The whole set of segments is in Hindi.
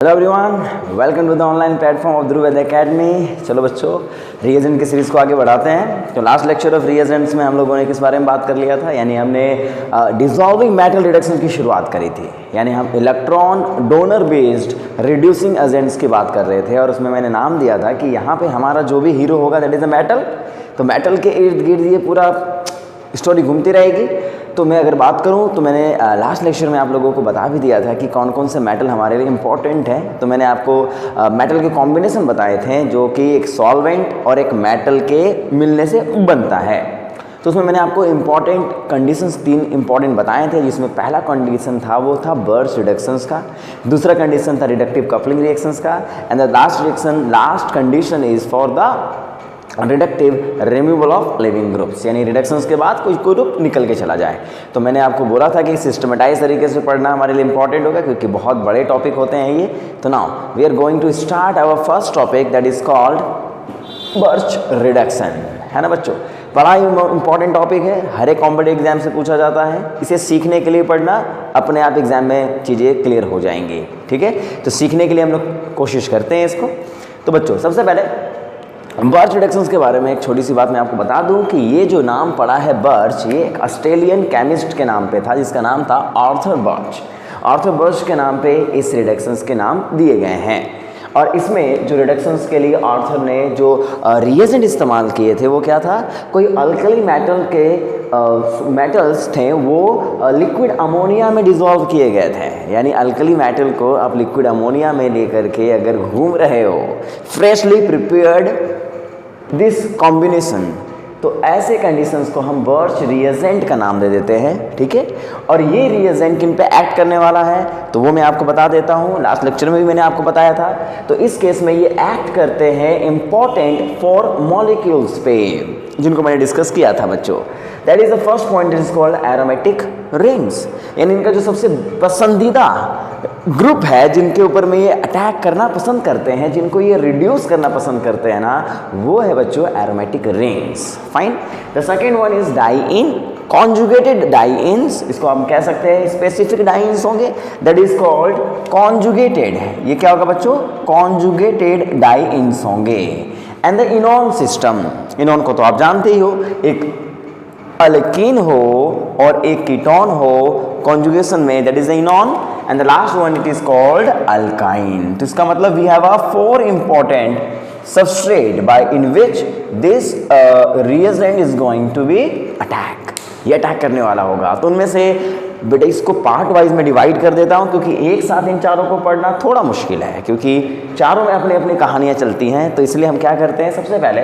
Hello everyone, welcome to the online platform of Dhruv Ved academy. चलो बच्चों, रिएजेंट की सीरीज़ को आगे बढ़ाते हैं। तो लास्ट लेक्चर ऑफ रिएजेंट्स में हम लोगों ने किस बारे में बात कर लिया था, यानी हमने डिसॉल्विंग मेटल रिडक्शन की शुरुआत करी थी। यानी हम electron donor based reducing agents की बात कर रहे थे और उसमें मैंने नाम दिया था कि यहाँ पे हमारा जो भी हीरो होगा दैट इज़ अ मेटल। तो मेटल के इर्द गिर्द ये पूरा स्टोरी घूमती रहेगी। तो मैं अगर बात करूं तो मैंने लास्ट लेक्चर में आप लोगों को बता भी दिया था कि कौन कौन से मेटल हमारे लिए इम्पॉर्टेंट हैं। तो मैंने आपको मेटल के कॉम्बिनेशन बताए थे जो कि एक सॉल्वेंट और एक मेटल के मिलने से बनता है। तो उसमें मैंने आपको इम्पॉर्टेंट कंडीशंस 3 इम्पॉर्टेंट बताए थे, जिसमें पहला कंडीशन था वो था बर्च रिडक्शंस का, दूसरा कंडीशन था रिडक्टिव कपलिंग रिएक्शंस का, and the last condition is for the reductive removal of living groups, यानी रिडक्शंस के बाद कोई ग्रुप निकल के चला जाए। तो मैंने आपको बोला था कि सिस्टमेटाइज तरीके से पढ़ना हमारे लिए इंपॉर्टेंट होगा क्योंकि बहुत बड़े टॉपिक होते हैं ये। तो now we are going to start our first topic that is called Birch reduction, है ना बच्चों। बड़ा ही इंपॉर्टेंट टॉपिक है, हर एक कॉम्पिटिटिव एग्जाम से पूछा जाता है। इसे सीखने के लिए पढ़ना, अपने आप एग्जाम में चीज़ें क्लियर हो जाएंगी, ठीक है। तो सीखने के लिए हम लोग कोशिश करते हैं इसको। तो बच्चों, सबसे पहले बर्च रिडक्शंस के बारे में एक छोटी सी बात मैं आपको बता दूं कि ये जो नाम पड़ा है बर्च, ये एक ऑस्ट्रेलियन केमिस्ट के नाम पे था जिसका नाम था आर्थर बर्च। आर्थर बर्च के नाम पे इस रिडक्शंस के नाम दिए गए हैं। और इसमें जो रिडक्शंस के लिए आर्थर ने जो रिएजेंट इस्तेमाल किए थे वो क्या था, कोई अल्कली मेटल के मेटल्स थे वो लिक्विड अमोनिया में डिसॉल्व किए गए थे। यानी अल्कली मेटल को आप लिक्विड अमोनिया में लेकर के अगर घूम रहे हो, फ्रेशली प्रिपेयर्ड दिस कॉम्बिनेशन, तो ऐसे कंडीशंस को हम बर्च रिएजेंट का नाम दे देते हैं, ठीक है। और ये रिएजेंट किन पे एक्ट करने वाला है तो वो मैं आपको बता देता हूँ। लास्ट लेक्चर में भी मैंने आपको बताया था। तो इस केस में ये एक्ट करते हैं इम्पॉर्टेंट फॉर मॉलिक्यूल्स पे, जिनको मैंने डिस्कस किया था बच्चों। That is the first point is called aromatic rings, यानी इनका जो सबसे पसंदीदा ग्रुप है जिनके ऊपर में ये अटैक करना पसंद करते हैं, जिनको ये रिड्यूस करना पसंद करते हैं ना, वो है बच्चों aromatic rings. Fine. The second one is diene, conjugated dienes, इसको हम कह सकते हैं स्पेसिफिक डाइइन्स होंगे, दैट इज कॉल्ड कॉन्जुगेटेड। ये क्या होगा बच्चों, कॉन्जुगेटेड डाइइन्स होंगे। एंड द इनॉन सिस्टम, इनॉन को तो आप जानते ही हो, एक अल्कीन हो और एक कीटोन हो कॉन्जुगेशन में, that is the enone. And the last one it is called alkyne. तो इसका मतलब we have a 4 important substrate by in which this reagent is going to be attack, ये अटैक करने वाला होगा। तो उनमें से बेटा इसको पार्ट वाइज में डिवाइड कर देता हूँ क्योंकि एक साथ इन चारों को पढ़ना थोड़ा मुश्किल है, क्योंकि चारों में अपनी अपनी कहानियाँ चलती हैं। तो इसलिए हम क्या करते हैं, सबसे पहले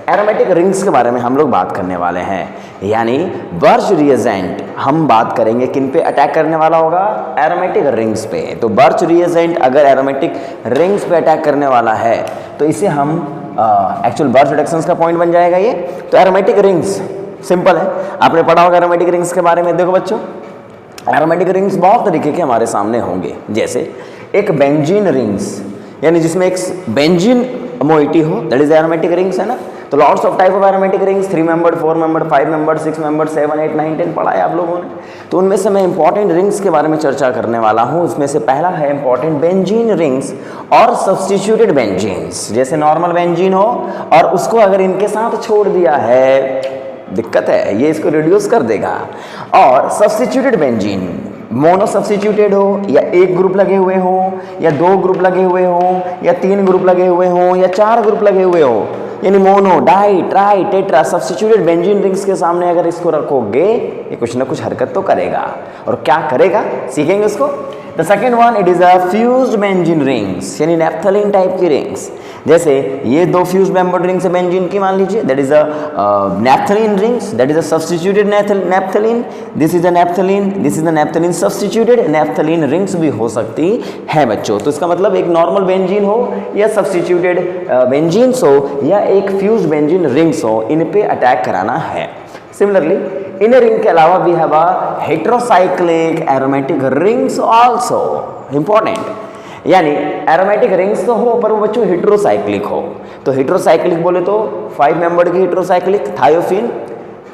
एरोमेटिक रिंग्स के बारे में हम लोग बात करने वाले हैं। यानी बर्च रिएजेंट हम बात करेंगे किन पे अटैक करने वाला होगा, एरोमेटिक रिंग्स पे। तो बर्च रिएजेंट अगर एरोमेटिक रिंग्स पे अटैक करने वाला है तो इसे हम एक्चुअल बर्च रिडक्शंस का पॉइंट बन जाएगा ये। तो एरोमेटिक रिंग्स सिंपल है, आपने पढ़ा होगा एरोमेटिक रिंग्स के बारे में। देखो बच्चों, एरोमेटिक रिंग्स बहुत तरीके के हमारे सामने होंगे, जैसे एक बेंजीन रिंग्स, यानी जिसमें एक बेंजीन मोइटी हो, दैट इज एरोमेटिक रिंग्स, है ना। तो lots of type of aromatic rings, 3 membered, 4 membered, 5 membered, 6 membered, 7, 8, 9, 10 पढ़ा है आप लोगों ने। तो उनमें से मैं इंपॉर्टेंट रिंग्स के बारे में चर्चा करने वाला हूँ। उसमें से पहला है इंपॉर्टेंट बेंजीन रिंग्स और सब्स्टिट्यूटेड बेंजीन्स। जैसे नॉर्मल बेंजीन हो और उसको अगर इनके साथ छोड़ दिया है, दिक्कत है, ये इसको रिड्यूस कर देगा। और सब्स्टिट्यूटेड बेंजीन, मोनो सब्स्टिट्यूटेड हो या एक ग्रुप लगे हुए हो या 2 ग्रुप लगे हुए हो या 3 ग्रुप लगे हुए हो या 4 ग्रुप लगे हुए हो, यानी mono, di, tri, tetra substituted benzene rings के सामने अगर इसको रखोगे ये कुछ ना कुछ हरकत तो करेगा। और क्या करेगा सीखेंगे उसको। The second one it is a fused benzene rings, यानी नैप्थलीन टाइप की रिंग्स। जैसे ये 2 फ्यूज्ड मेंबर्ड रिंग्स है बेंजीन की, मान लीजिए, that is a naphthalene rings, that is a substituted naphthalene, this is a naphthalene, this is a naphthalene substituted naphthalene rings भी हो सकती है बच्चों। तो इसका मतलब एक नॉर्मल बेंजीन हो या सब्स्टिट्यूटेड बेंजीन्स हो या एक फ्यूज्ड बेंजीन रिंग्स हो, इन पे अटैक कराना है। सिमिलरली इन रिंग के अलावा we have a heterocyclic aromatic rings also, important. यानी एरोमेटिक रिंग्स तो हो पर वो बच्चों हेटेरोसाइक्लिक हो। तो हेटेरोसाइक्लिक बोले तो 5 मेंबर्ड की heterocyclic, thiophene,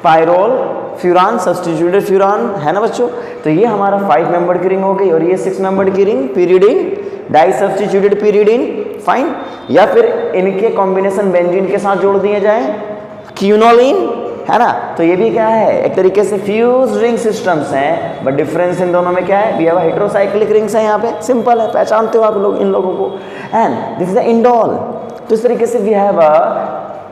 pyrrole, furan, substituted furan, है ना बच्चों। तो ये हमारा 5 मेंबर्ड की रिंग हो गई और ये 6 मेंबर्ड की ring, pyridine, die substituted पीरियडिन, fine, या फिर इनके कॉम्बिनेशन बेंजीन के साथ जोड़ दिए जाए, क्यूनोलिन, है ना। तो ये भी क्या है, एक तरीके से फ्यूज रिंग सिस्टम्स हैं, बट डिफरेंस इन दोनों में क्या है, वी हैव हेटेरोसाइक्लिक रिंग्स है, यहाँ पे सिंपल है, पहचानते हो आप लोग इन लोगों को, and this is the indole. तो इस तरीके से we have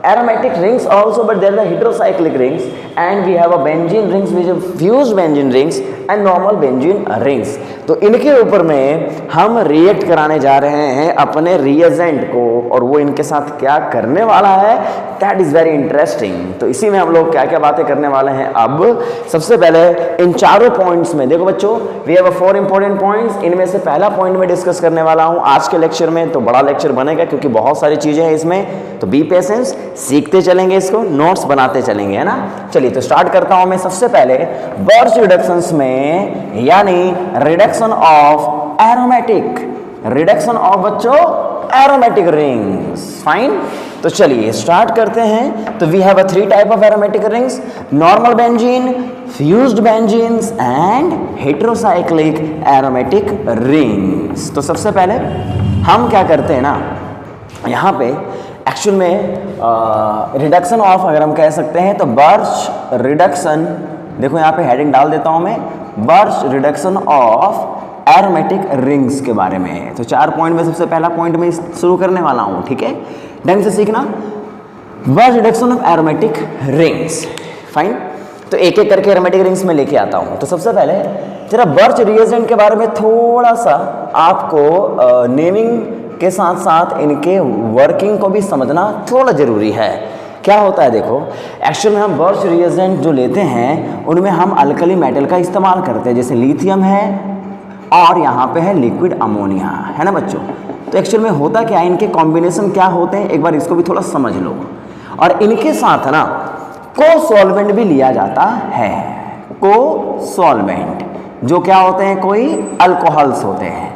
aromatic rings also, but they are the heterocyclic rings, and we have a benzene rings which are fused benzene rings and normal benzene rings। तो इनके ऊपर में हम रिएक्ट कराने जा रहे हैं अपने रिएजेंट को, और वो इनके साथ क्या करने वाला है, दैट इज वेरी इंटरेस्टिंग। तो इसी में हम लोग क्या क्या बातें करने वाले हैं। अब सबसे पहले इन चारों पॉइंट्स में देखो बच्चों, वी हैव 4 इंपॉर्टेंट पॉइंट्स, इनमें से पहला पॉइंट में डिस्कस करने वाला हूं आज के लेक्चर में। तो बड़ा लेक्चर बनेगा क्योंकि बहुत सारी चीजें हैं इसमें, तो बी पेशेंस, सीखते चलेंगे इसको, नोट्स बनाते चलेंगे, है ना। चलिए तो स्टार्ट करता हूं मैं सबसे पहले बर्च रिडक्शंस में, यानी reduction of aromatic, reduction of बच्चों एरोमेटिक रिंग्स, फाइन। तो चलिए स्टार्ट करते हैं। तो we have 3 type of aromatic rings, normal benzene, fused benzenes and heterocyclic aromatic rings. तो सबसे पहले हम क्या करते हैं ना, यहाँ पे एक्चुअल में रिडक्शन ऑफ, अगर हम कह सकते हैं तो बर्च रिडक्शन, देखो यहाँ पे हेडिंग डाल देता हूँ मैं, birch reduction of aromatic rings के बारे में। तो 4 पॉइंट में सबसे पहला पॉइंट में शुरू करने वाला हूँ, ठीक है, ढंग से सीखना। Birch reduction of aromatic rings, fine. तो एक एक करके एरोमेटिक रिंग्स में लेके आता हूँ। तो सबसे पहले जरा बर्च रिएजेंट के बारे में थोड़ा सा आपको नेमिंग के साथ साथ इनके वर्किंग को भी समझना थोड़ा ज़रूरी है। क्या होता है देखो, एक्चुअल में हम बर्च रिएजेंट जो लेते हैं उनमें हम अल्कली मेटल का इस्तेमाल करते हैं, जैसे लिथियम है और यहाँ पे है लिक्विड अमोनिया, है ना बच्चों। तो एक्चुअल में होता क्या है, इनके कॉम्बिनेशन क्या होते हैं, एक बार इसको भी थोड़ा समझ लो। और इनके साथ ना को सॉल्वेंट भी लिया जाता है, को सॉल्वेंट जो क्या होते हैं, कोई अल्कोहल्स होते हैं,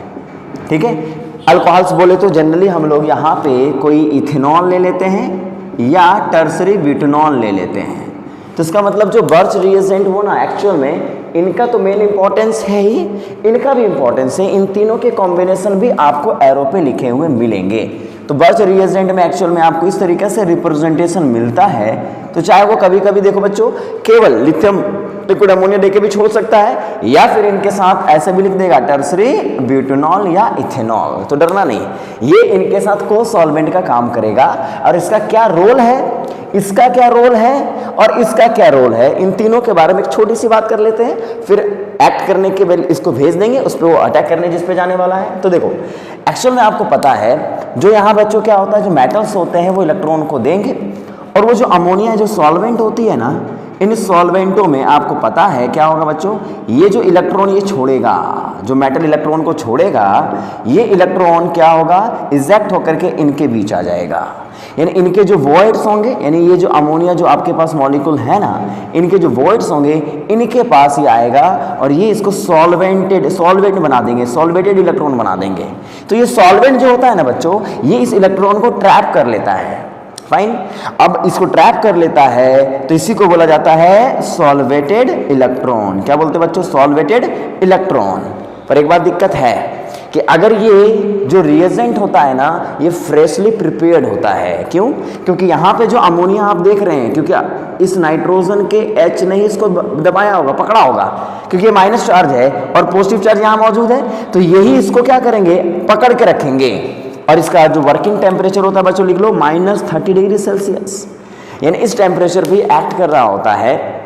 ठीक है। अल्कोहल्स बोले तो जनरली हम लोग यहाँ पे कोई इथेनॉल ले लेते हैं या टर्सरी ब्यूटेनॉल ले लेते हैं। तो इसका मतलब जो बर्च रिएजेंट हो ना, एक्चुअल में इनका तो मेन इंपॉर्टेंस है ही, इनका भी इंपॉर्टेंस है, इन तीनों के कॉम्बिनेशन भी आपको एरो पे लिखे हुए मिलेंगे। तो बर्च रिएजेंट में एक्चुअल में आपको इस तरीके से रिप्रेजेंटेशन मिलता है। तो चाहे वो कभी कभी देखो बच्चों केवल लिथियम लिक्विड अमोनिया देके भी छोड़ सकता है, या फिर इनके साथ ऐसे भी लिख देगा टर्सरी ब्यूटेनॉल या इथेनॉल। तो डरना नहीं, ये इनके साथ को सॉल्वेंट का काम करेगा। और इसका क्या रोल है, इसका क्या रोल है और इसका क्या रोल है, इन तीनों के बारे में एक छोटी सी बात कर लेते हैं, फिर एक्ट करने के बाद इसको भेज देंगे उस पर, वो अटैक करने जिस पे जाने वाला है। तो देखो एक्चुअल में आपको पता है जो यहाँ बच्चों क्या होता है, जो मेटल्स होते हैं वो इलेक्ट्रॉन को देंगे, और वो जो अमोनिया जो सॉल्वेंट होती है ना, इन सॉल्वेंटों में आपको पता है क्या होगा बच्चों, ये जो इलेक्ट्रॉन ये छोड़ेगा, जो मेटल इलेक्ट्रॉन को छोड़ेगा, ये इलेक्ट्रॉन क्या होगा, इजेक्ट होकर के इनके बीच आ जाएगा। यानी इनके जो वॉइड्स होंगे, यानी ये जो अमोनिया जो आपके पास मॉलिक्यूल है ना, इनके जो वॉइड्स होंगे इनके पास ही आएगा, और ये इसको सॉल्वेंट बना देंगे, सॉल्वेटेड इलेक्ट्रॉन बना देंगे। तो ये सॉल्वेंट जो होता है ना बच्चों, ये इस इलेक्ट्रॉन को ट्रैप कर लेता है, फाइन। अब इसको ट्रैप कर लेता है तो इसी को बोला जाता है सॉल्वेटेड इलेक्ट्रॉन। क्या बोलते हैं बच्चों, सॉल्वेटेड इलेक्ट्रॉन। पर एक बात दिक्कत है कि अगर ये जो रिएजेंट होता है ना, ये फ्रेशली प्रिपेयर्ड होता है। क्यों? क्योंकि यहाँ पे जो अमोनिया आप देख रहे हैं, क्योंकि इस नाइट्रोजन के H ने ही इसको दबाया होगा, पकड़ा होगा, क्योंकि ये माइनस चार्ज है और पॉजिटिव चार्ज यहाँ मौजूद है, तो यही इसको क्या करेंगे, पकड़ के रखेंगे। और इसका जो वर्किंग टेम्परेचर होता है बच्चों लिख लो, -30 डिग्री सेल्सियस, यानी इस टेम्परेचर पे एक्ट कर रहा होता है।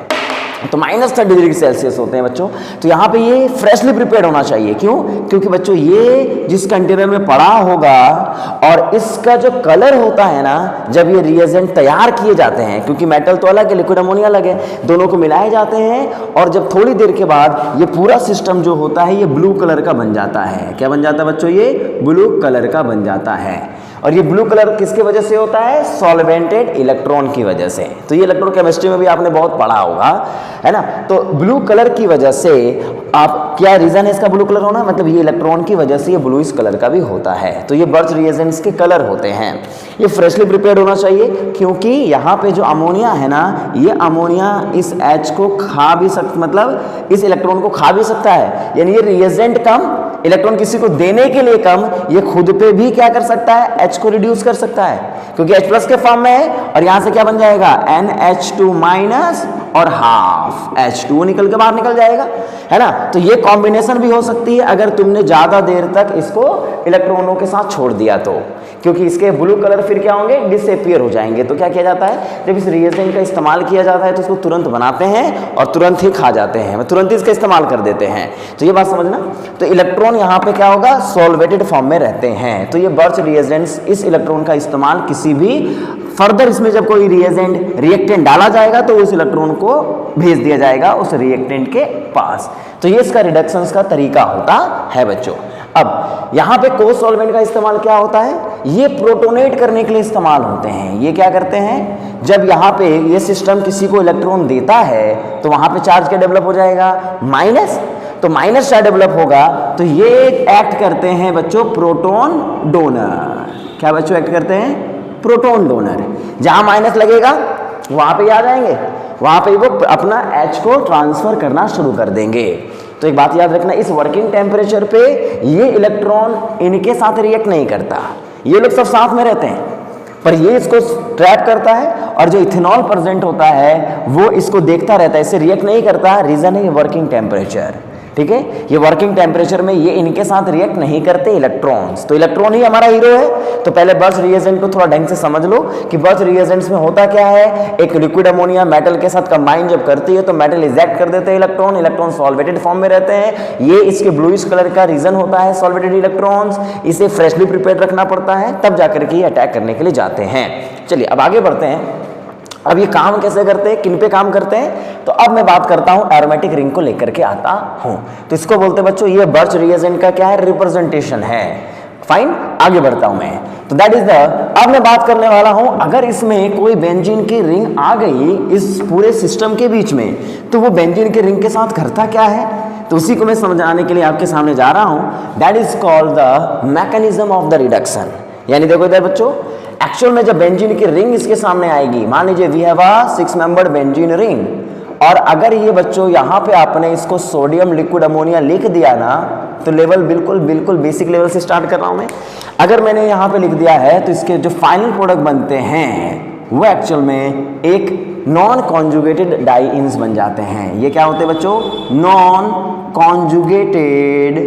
तो -30 डिग्री सेल्सियस होते हैं बच्चों। तो यहाँ पे ये फ्रेशली प्रिपेयर्ड होना चाहिए। क्यों? क्योंकि बच्चों ये जिस कंटेनर में पड़ा होगा, और इसका जो कलर होता है ना, जब ये रिएजेंट तैयार किए जाते हैं, क्योंकि मेटल तो अलग है, लिक्विड अमोनिया अलग है, दोनों को मिलाए जाते हैं, और जब थोड़ी देर के बाद ये पूरा सिस्टम जो होता है ये ब्लू कलर का बन जाता है। क्या बन जाता है बच्चों? ये ब्लू कलर का बन जाता है। और ये ब्लू कलर किसके वजह से होता है? सॉल्वेंटेड इलेक्ट्रॉन की वजह से। तो ये इलेक्ट्रोकेमिस्ट्री में भी आपने बहुत पढ़ा होगा, है ना। तो ब्लू कलर की वजह से आप, क्या रीजन है इसका ब्लू कलर होना? मतलब ये इलेक्ट्रॉन की वजह से ये ब्लूइश कलर का भी होता है। तो ये बर्च रिएजेंट्स के कलर होते हैं। ये फ्रेशली प्रिपेयर्ड होना चाहिए, क्योंकि यहाँ पे जो अमोनिया है ना, ये अमोनिया इस H को खा भी सकता, मतलब इस इलेक्ट्रॉन को खा भी सकता है। यानी ये रिएजेंट कम इलेक्ट्रॉन किसी को देने के लिए कम, ये खुद पे भी क्या कर सकता है, H को रिड्यूस कर सकता है, क्योंकि H प्लस के फॉर्म में है, और यहां से क्या बन जाएगा, NH2 माइनस और हाफ H2 निकल के बाहर निकल जाएगा, है ना। तो ये कॉम्बिनेशन भी हो सकती है अगर तुमने ज्यादा देर तक इसको इलेक्ट्रॉनों के साथ छोड़ दिया तो, क्योंकि इसके ब्लू कलर फिर क्या होंगे, डिसअपीयर हो जाएंगे। तो क्या किया जाता है, जब इस रिएजेंट का इस्तेमाल किया जाता है तो इसको तुरंत बनाते हैं और तुरंत ही खा जाते हैं, तुरंत ही इसका इस्तेमाल कर देते हैं। तो ये बात समझना। तो इलेक्ट्रॉन यहाँ पे क्या होगा, सॉल्वेटेड फॉर्म में रहते हैं। तो ये बर्च रिएजेंट्स, इस इलेक्ट्रॉन का इस्तेमाल किसी भी फर्दर इसमें जब कोई रिएक्टेंट डाला जाएगा तो उस इलेक्ट्रॉन को भेज दिया जाएगा उस रिएक्टेंट के पास। तो ये इसका रिडक्शन का तरीका होता है बच्चों। अब यहाँ पे को सॉल्वेंट का इस्तेमाल क्या होता है, ये प्रोटोनेट करने के लिए इस्तेमाल होते हैं। ये क्या करते हैं, जब यहाँ पे ये सिस्टम किसी को इलेक्ट्रॉन देता है तो वहां पे चार्ज क्या डेवलप हो जाएगा, माइनस। तो माइनस चार्ज डेवलप होगा तो ये एक्ट करते हैं बच्चों प्रोटॉन डोनर। क्या बच्चों एक्ट करते हैं, प्रोटॉन डोनर। जहां माइनस लगेगा वहां पे आ जाएंगे, वहां पे वो अपना H को ट्रांसफर करना शुरू कर देंगे। तो एक बात याद रखना, इस वर्किंग टेम्परेचर पे ये इलेक्ट्रॉन इनके साथ रिएक्ट नहीं करता, ये लोग सब साथ में रहते हैं, पर ये इसको ट्रैप करता है और जो इथेनॉल प्रेजेंट होता है वो इसको देखता रहता है, इससे रिएक्ट नहीं करता। रीजन है ये वर्किंग टेम्परेचर, ठीक है। ये वर्किंग टेम्परेचर में ये इनके साथ रिएक्ट नहीं करते इलेक्ट्रॉन्स। तो इलेक्ट्रॉन ही हमारा हीरो है। तो पहले बर्च रिएजेंट को थोड़ा ढंग से समझ लो कि बर्च रिएजेंट्स में होता क्या है, एक लिक्विड अमोनिया मेटल के साथ कंबाइन जब करती है तो मेटल इजेक्ट कर देते हैं इलेक्ट्रॉन, इलेक्ट्रॉन सॉल्वेटेड फॉर्म में रहते हैं। ये इसके ब्लूइश कलर का रीजन होता है सॉल्वेटेड इलेक्ट्रॉन्स, इसे फ्रेशली प्रिपेयर रखना पड़ता है, तब जाकर के ये अटैक करने के लिए जाते हैं। चलिए अब आगे बढ़ते हैं। अब ये काम कैसे करते हैं, किन पे काम करते हैं, तो अब मैं बात करता हूं एरोमेटिक रिंग को लेकर के आता हूं। तो इसको बोलते हैं बच्चों, ये बर्च रिएजेंट का क्या है, रिप्रेजेंटेशन है। फाइन, आगे बढ़ता हूं मैं। तो दैट इज द, अब मैं बात करने वाला हूं, अगर इसमें कोई बेंजीन की रिंग आ गई इस पूरे सिस्टम के बीच में, तो वो बेंजीन की रिंग के साथ करता क्या है, तो उसी को मैं समझाने के लिए आपके सामने जा रहा हूं। That is called the mechanism of the reduction. यानी देखो इधर बच्चों, एक्चुअल में जब बेंजीन की रिंग इसके सामने आएगी, मान लीजिए we have a 6 membered benzene ring, और अगर ये बच्चों यहाँ पे आपने इसको सोडियम लिक्विड अमोनिया लिख दिया ना, तो लेवल बिल्कुल बेसिक लेवल से स्टार्ट कर रहा हूं मैं। अगर मैंने यहाँ पे लिख दिया है तो इसके जो फाइनल प्रोडक्ट बनते हैं वो एक्चुअल में एक नॉन कॉन्जुगेटेड डाइइन्स बन जाते हैं। ये क्या होते हैं बच्चों, नॉन कॉन्जुगेटेड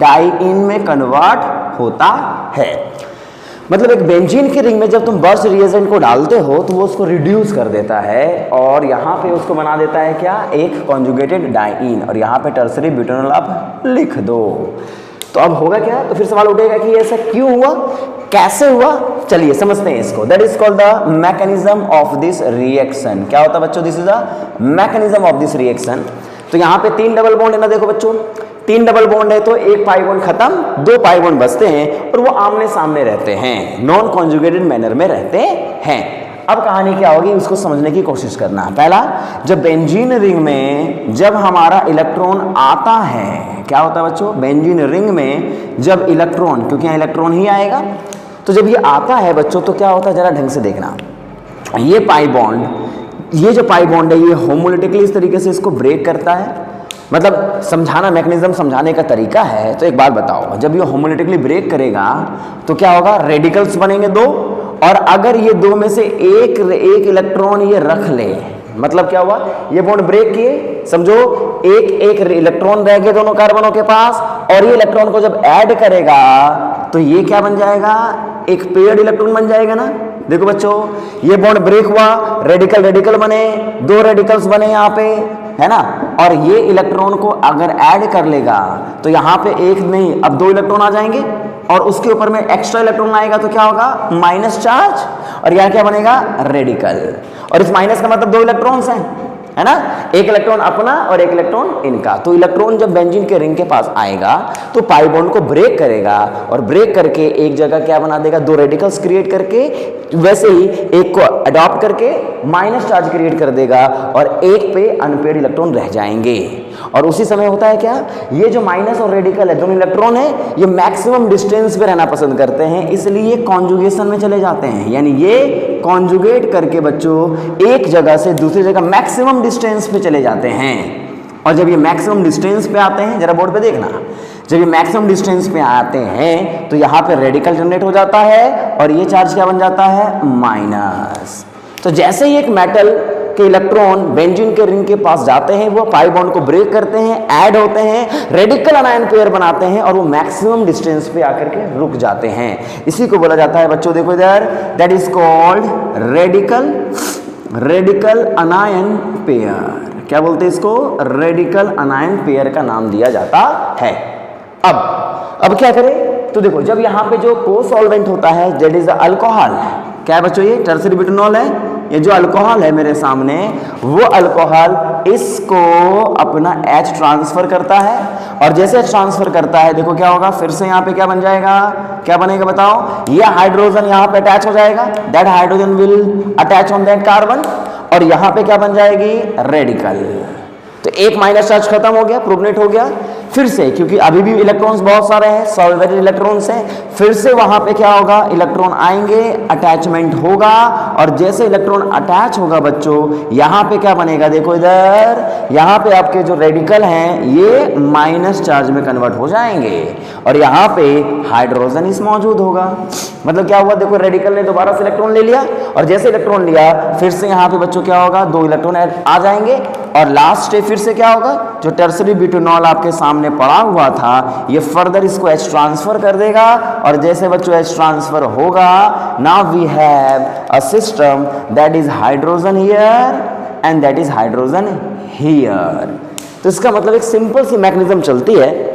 डाइइन में कन्वर्ट होता है। मतलब एक बेंजीन की रिंग में जब तुम बर्च रिएजेंट को डालते हो तो वो उसको रिड्यूस कर देता है और यहाँ पे उसको बना देता है क्या, एक कॉन्जुगेटेड डाइइन, और यहाँ पे टर्सरी ब्यूटेनॉल आप लिख दो। तो अब होगा क्या, तो फिर सवाल उठेगा कि ऐसा क्यों हुआ, कैसे हुआ, चलिए समझते हैं इसको। That is called the mechanism of this reaction. क्या होता है बच्चों, this is the mechanism of this reaction. तो यहाँ पे 3 डबल बॉन्ड है ना, देखो बच्चों 3 डबल बॉन्ड है तो 1 पाई बॉन्ड खत्म, 2 पाई बॉन्ड बचते हैं और वो आमने सामने रहते हैं, नॉन कॉन्जुगेटेड मैनर में रहते हैं। अब कहानी क्या होगी उसको समझने की कोशिश करना। पहला, जब बेंजीन रिंग में जब हमारा इलेक्ट्रॉन आता है, क्या होता है बच्चों, बेंजीन रिंग में जब इलेक्ट्रॉन, क्योंकि यहाँ इलेक्ट्रॉन ही आएगा, तो जब ये आता है बच्चों तो क्या होता है, जरा ढंग से देखना। ये पाई बॉन्ड, ये जो पाई बॉन्ड है ये होमोलिटिकली इस तरीके से इसको ब्रेक करता है। मतलब समझाना, मैकेनिज्म समझाने का तरीका है। तो एक बात बताओ, जब ये होमोलिटिकली ब्रेक करेगा तो क्या होगा, रेडिकल्स बनेंगे 2, और अगर ये 2 में से एक इलेक्ट्रॉन ये रख ले, मतलब क्या हुआ, ये बॉन्ड ब्रेक किए, समझो एक इलेक्ट्रॉन रह गए दोनों कार्बनों के पास, और ये इलेक्ट्रॉन को जब ऐड करेगा तो ये क्या बन जाएगा, एक पेयर्ड इलेक्ट्रॉन बन जाएगा ना। देखो बच्चों, ये बॉन्ड ब्रेक हुआ, रेडिकल बने, 2 रेडिकल्स बने यहाँ पे, है ना, और ये इलेक्ट्रॉन को अगर ऐड कर लेगा तो यहाँ पे एक नहीं अब 2 इलेक्ट्रॉन आ जाएंगे, और उसके ऊपर में एक्स्ट्रा इलेक्ट्रॉन आएगा तो क्या होगा, माइनस चार्ज, और यहाँ क्या बनेगा, रेडिकल। और इस माइनस का मतलब 2 इलेक्ट्रॉन्स हैं, है ना, एक इलेक्ट्रॉन अपना और एक इलेक्ट्रॉन इनका। तो इलेक्ट्रॉन जब बेंजीन के रिंग के पास आएगा तो पाई बॉन्ड को ब्रेक करेगा, और ब्रेक करके एक जगह क्या बना देगा, 2 रेडिकल्स क्रिएट करके, वैसे ही एक को अडॉप्ट करके माइनस चार्ज क्रिएट कर देगा, और एक पे अनपेयर्ड इलेक्ट्रॉन रह जाएंगे। और उसी समय होता है क्या, ये जो माइनस और रेडिकल है, दोनों इलेक्ट्रॉन है, ये मैक्सिमम डिस्टेंस पे रहना पसंद करते हैं, इसलिए कॉन्जुगेशन में चले जाते हैं। यानी ये कॉन्जुगेट करके बच्चों एक जगह से दूसरी जगह मैक्सिमम डिस्टेंस पे चले जाते हैं। और जब ये मैक्सिमम डिस्टेंस पे आते हैं, जरा बोर्ड पे देखना, जब ये मैक्सिमम डिस्टेंस पे आते हैं तो यहाँ पे रेडिकल जनरेट हो जाता है और ये चार्ज क्या बन जाता है, माइनस। तो जैसे ही एक मेटल के इलेक्ट्रॉन बेंजीन के रिंग के पास जाते हैं, वो पाई बॉन्ड को ब्रेक करते हैं, ऐड होते हैं, रेडिकल अनायन पेयर बनाते हैं और वो मैक्सिमम डिस्टेंस पे आकर के रुक जाते हैं। इसी को बोला जाता है बच्चों, देखो इधर, that is called radical अनायन pair. क्या बोलते हैं इसको, रेडिकल अनायन पेयर का नाम दिया जाता है। अब क्या करें, तो देखो जब यहाँ पे जो को सॉल्वेंट होता है दैट इज अल्कोहल, क्या है बच्चों, ये टर्सरी ब्यूटेनॉल है, ये जो अल्कोहल है मेरे सामने, वो अल्कोहल इसको अपना H ट्रांसफर करता है और जैसे H ट्रांसफर करता है देखो क्या होगा, फिर से यहाँ पे क्या बन जाएगा, क्या बनेगा बताओ, ये हाइड्रोजन यहाँ पे अटैच हो जाएगा, that hydrogen will attach on that carbon और यहाँ पे क्या बन जाएगी, रेडिकल। तो एक माइनस चार्ज खत्म हो गया, प्रोटोनेट हो गया। फिर से क्योंकि अभी भी इलेक्ट्रॉन्स बहुत सारे हैं, सॉल्वेटेड इलेक्ट्रॉन्स हैं, फिर से वहां पे क्या होगा, इलेक्ट्रॉन आएंगे, अटैचमेंट होगा और जैसे इलेक्ट्रॉन अटैच होगा बच्चों, यहाँ पे क्या बनेगा, देखो इधर, यहाँ पे आपके जो रेडिकल हैं ये माइनस चार्ज में कन्वर्ट हो जाएंगे और यहाँ पे हाइड्रोजन इस मौजूद होगा। मतलब क्या हुआ, देखो रेडिकल ने दोबारा से इलेक्ट्रॉन ले लिया और जैसे इलेक्ट्रॉन लिया फिर से यहाँ पे बच्चों क्या होगा, दो इलेक्ट्रॉन आ जाएंगे और लास्ट स्टेप फिर से क्या होगा, जो टर्सरी ब्यूटेनॉल आपके सामने पड़ा हुआ था ये फर्दर इसको H ट्रांसफर कर देगा और जैसे बच्चों H ट्रांसफर होगा, now we have a system that is hydrogen here and that is hydrogen here. तो इसका मतलब एक सिंपल सी मैकेनिज्म चलती है